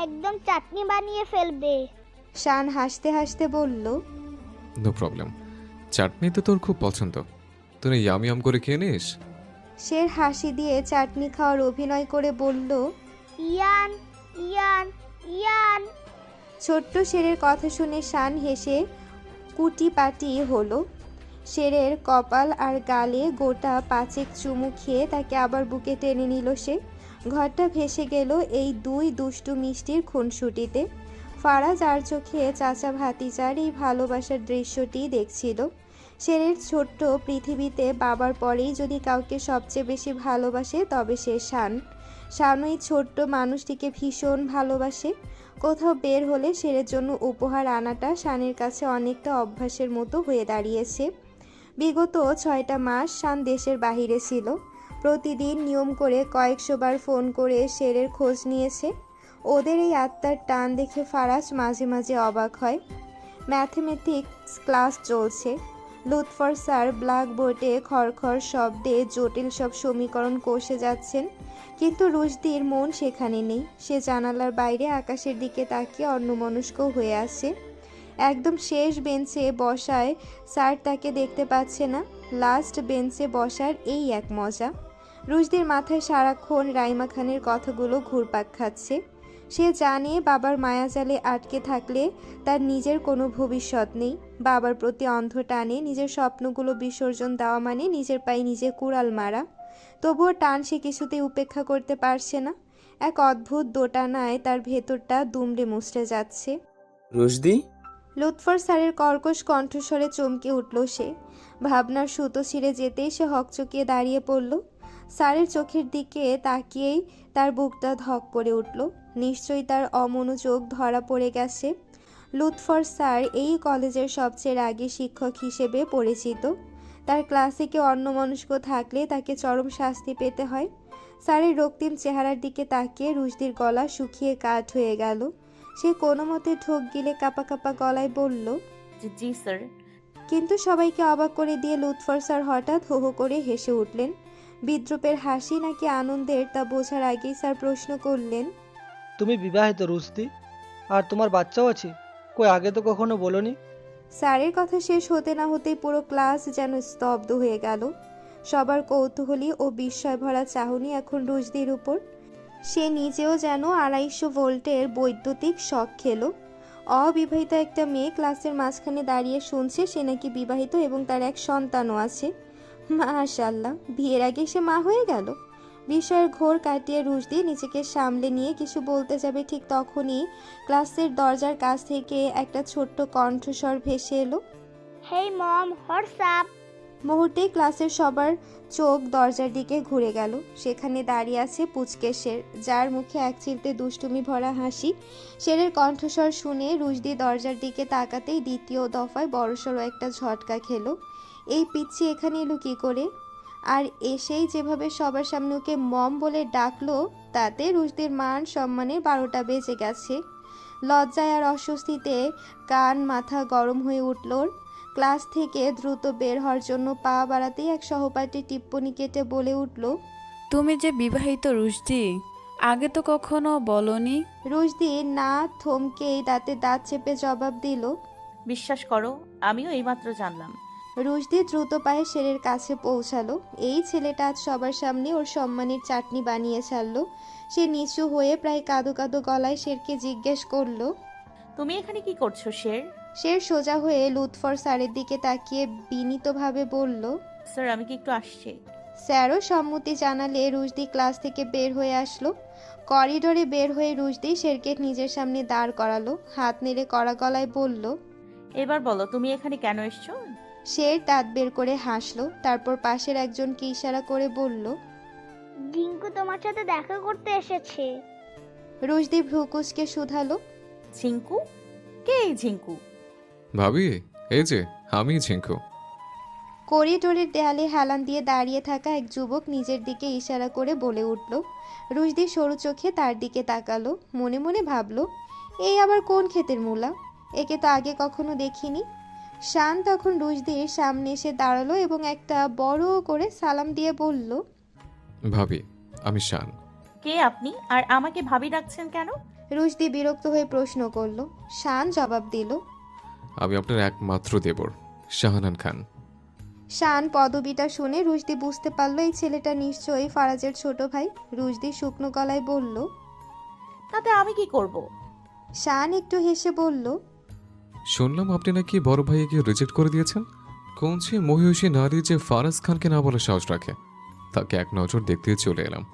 একদম চাটনি বানিয়ে ফেলবে। শান হাসতে হাসতে বলল। নো প্রবলেম, চাটনি তো তোর খুব পছন্দ, তুই ইয়াম ইয়াম করে খেয়ে নিস। শের হাসি দিয়ে চাটনি খাওয়ার অভিনয় করে বলল। ইয়ান ইয়ান ইয়ান। ছোট্ট শেরের কথা শুনে শান হেসে কুটিপাটি হলো। শেরের কপাল আর গালে গোটা 5 চুমু খেয়ে তাকে আবার বুকে টেনে নিল সে। ঘরটা ভেসে গেল এই 2 দুষ্টু মিষ্টির খুনসুটিতে। ফারাজ আর চোখে চাচা ভাতিজার এই ভালোবাসার দৃশ্যটি দেখছিল। শেরের ছোট্ট পৃথিবীতে বাবার পরেই যদি কাউকে সবচেয়ে বেশি ভালোবাসে তবে সে শান। শান ওই ছোট্ট মানুষটিকে ভীষণ ভালোবাসে। কোথাও বের হলে শেরের জন্য উপহার আনাটা শানের কাছে অনেকটা অভ্যাসের মতো হয়ে দাঁড়িয়েছে। বিগত 6টা মাস শান দেশের বাহিরে ছিল। প্রতিদিন নিয়ম করে কয়েকশো বার ফোন করে শেরের খোঁজ নিয়েছে। ওদের এই আত্মার টান দেখে ফারাজ মাঝে মাঝে অবাক হয়। ম্যাথমেটিক্স ক্লাস চলছে। লুৎফর স্যার ব্ল্যাকবোর্ডে খড়খড় শব্দে জটিল সব সমীকরণ কষে যাচ্ছেন, কিন্তু রুশদির মন সেখানে নেই। সে জানালার বাইরে আকাশের দিকে তাকিয়ে অন্যমনস্ক হয়ে আসে। একদম শেষ বেঞ্চে বসায় স্যার তাকে দেখতে পাচ্ছে না। লাস্ট বেঞ্চে বসার এই এক মজা। রুশদির মাথায় সারাক্ষণ রাইমা খানের কথাগুলো ঘুরপাক খাচ্ছে। সে জানে বাবার মায়াজালে আটকে থাকলে তার নিজের কোনো ভবিষ্যৎ নেই। বাবার প্রতি অন্ধ টানে নিজের স্বপ্নগুলো বিসর্জন দেওয়া মানে নিজের পায়ে নিজে কুড়াল মারা। তবুও টান সে কিছুতেই উপেক্ষা করতে পারছে না। এক অদ্ভুত দোটানায় তার ভেতরটা দুমড়ে মুচড়ে যাচ্ছে। রুশদি, লুৎফর স্যারের কর্কশ কণ্ঠস্বরে চমকে উঠল সে। ভাবনার সুতো ছিঁড়ে যেতেই সে হকচকিয়ে দাঁড়িয়ে পড়ল। স্যারের চোখের দিকে তাকিয়েই তার বুকটা ধক করে উঠল। নিশ্চয়ই তার অমনোযোগ ধরা পড়ে গেছে। লুৎফর স্যার এই কলেজের সবচেয়ে রাগী শিক্ষক হিসেবে পরিচিত। তার ক্লাসে কেউ অন্যমনস্ক থাকলে তাকে চরম শাস্তি পেতে হয়। স্যারের রক্তিম চেহারার দিকে তাকিয়ে রুশদির গলা শুকিয়ে কাঠ হয়ে গেল। সে কোনো মতে ঢোক গিলে কাঁপা কাঁপা গলায় বলল, জি স্যার। কিন্তু সবাইকে অবাক করে দিয়ে লুৎফর স্যার হঠাৎ হো হো করে হেসে উঠলেন। বিদ্রুপের হাসি নাকি আনন্দের তা বোঝার আগেই স্যার প্রশ্ন করলেন, তুমি বিবাহিত রুশদি? আর তোমার বাচ্চাও আছে? কই আগে তো কখনো বলোনি। স্যারের কথা শেষ হতে না হতেই পুরো ক্লাস যেন স্তব্ধ হয়ে গেল। সবার কৌতূহলী ও বিস্ময় ভরা চাহনি এখন রুশদির উপর। সে নিজেও যেন 250 ভোল্টের বৈদ্যুতিক শক খেলো। অবিবাহিত একটা মেয়ে ক্লাসের মাঝখানে দাঁড়িয়ে শুনছে সে নাকি বিবাহিত এবং তার এক সন্তানও আছে। মাশাআল্লাহ, বিয়ের আগে সে মা হয়ে গেল। বিষয়ের ঘোর কাটিয়ে রুশদি নিজেকে সামলে নিয়ে কিছু বলতে যাবে, ঠিক তখনই ক্লাসের দরজার কাছ থেকে একটা ছোট্ট কণ্ঠস্বর ভেসে এলো। হেই মম, হোয়াটসঅ্যাপ? মুহূর্তেই ক্লাসের সবার চোখ দরজার দিকে ঘুরে গেল। সেখানে দাঁড়িয়ে আছে পুচকে শের, যার মুখে এক চিলতে দুষ্টুমি ভরা হাসি। শেরের কণ্ঠস্বর শুনে রুশদি দরজার দিকে তাকাতেই দ্বিতীয় দফায় বড়সড় একটা ঝটকা খেলো। এই পিচ্ছি এখানে এলো কী করে? আর এসেই যেভাবে সবার সামনে ওকে মম বলে ডাকলো, তাতে রুশদির মান সম্মানের 12টা বেজে গেছে। লজ্জায় আর অস্বস্তিতে কান মাথা গরম হয়ে উঠল। ক্লাস থেকে দ্রুত বের হওয়ার জন্য পা বাড়াতেই এক সহপাঠী টিপ্পনি কেটে বলে উঠল, তুমি যে বিবাহিত রুশদি, আগে তো কখনো বলনি। রুশদি না থমকেই দাঁতে দাঁত চেপে জবাব দিল, বিশ্বাস করো, আমিও এইমাত্র জানলাম। রুশদি দ্রুত পায়ে শেরের কাছে পৌঁছালো। এই ছেলেটা আজ সবার সামনে ওর সম্মানের চাটনি বানিয়ে ছাড়লো। সে নিচু হয়ে প্রায় কাঁদো কাঁদো গলায় শেরকে জিজ্ঞেস করলো, তুমি এখানে কি করছো শের? শের সোজা হয়ে লুৎফর স্যারের দিকে তাকিয়ে বিনীতভাবে বলল, স্যার আমি কি একটু আসছি? স্যারও সম্মতি জানালে রুশদি ক্লাস থেকে বের হয়ে আসলো। করিডোরে বের হয়ে রুশদি শেরকে নিজের সামনে দাঁড় করালো। হাত নেড়ে কড়া গলায় বলল, এবার বলো তুমি এখানে কেন এসছো? শের দাঁত বের করে হাসলো। তারপর পাশের একজনকে ইশারা করে বলল, জিঙ্কু তোমার সাথে দেখা করতে এসেছে। রুশদি ভ্রুকুচকে শুধালো। ঝিঙ্কু? কে এই ঝিঙ্কু? ভাবি, এই যে আমি ঝিঙ্কু। করিডোরের দেয়ালে হেলান দিয়ে দাঁড়িয়ে থাকা এক যুবক নিজের দিকে ইশারা করে বলে উঠল। রুশদি সরু চোখে তার দিকে তাকালো, মনে মনে ভাবলো, এই আবার কোন ক্ষেতের মূলা, একে তো আগে কখনো দেখিনি। শান তখন রুশদির সামনে এসে দাঁড়ালো এবং একটা বড় করে সালাম দিয়ে বলল, ভাবি, আমি শান। কে আপনি আর আমাকে ভাবি ডাকছেন কেন? রুশদি বিরক্ত হয়ে প্রশ্ন করলো। শান জবাব দিল, আমি আপনার একমাত্র দেবর, শাহানান খান। শান পদবিটা শুনে রুশদি বুঝতে পারলো এই ছেলেটা নিশ্চয়ই ফারাজের ছোট ভাই। রুশদি শুকনো গলায় বলল, তাতে আমি কি করব? শান একটু হেসে বলল, শুনলাম আপনি নাকি বড় ভাইকে রিজেক্ট করে দিয়েছেন। কোন সে মহিষী নারী যে ফারাজ খানকে না বলে সাহস রাখে, তাকে এক নজর দেখতে চলে এলাম।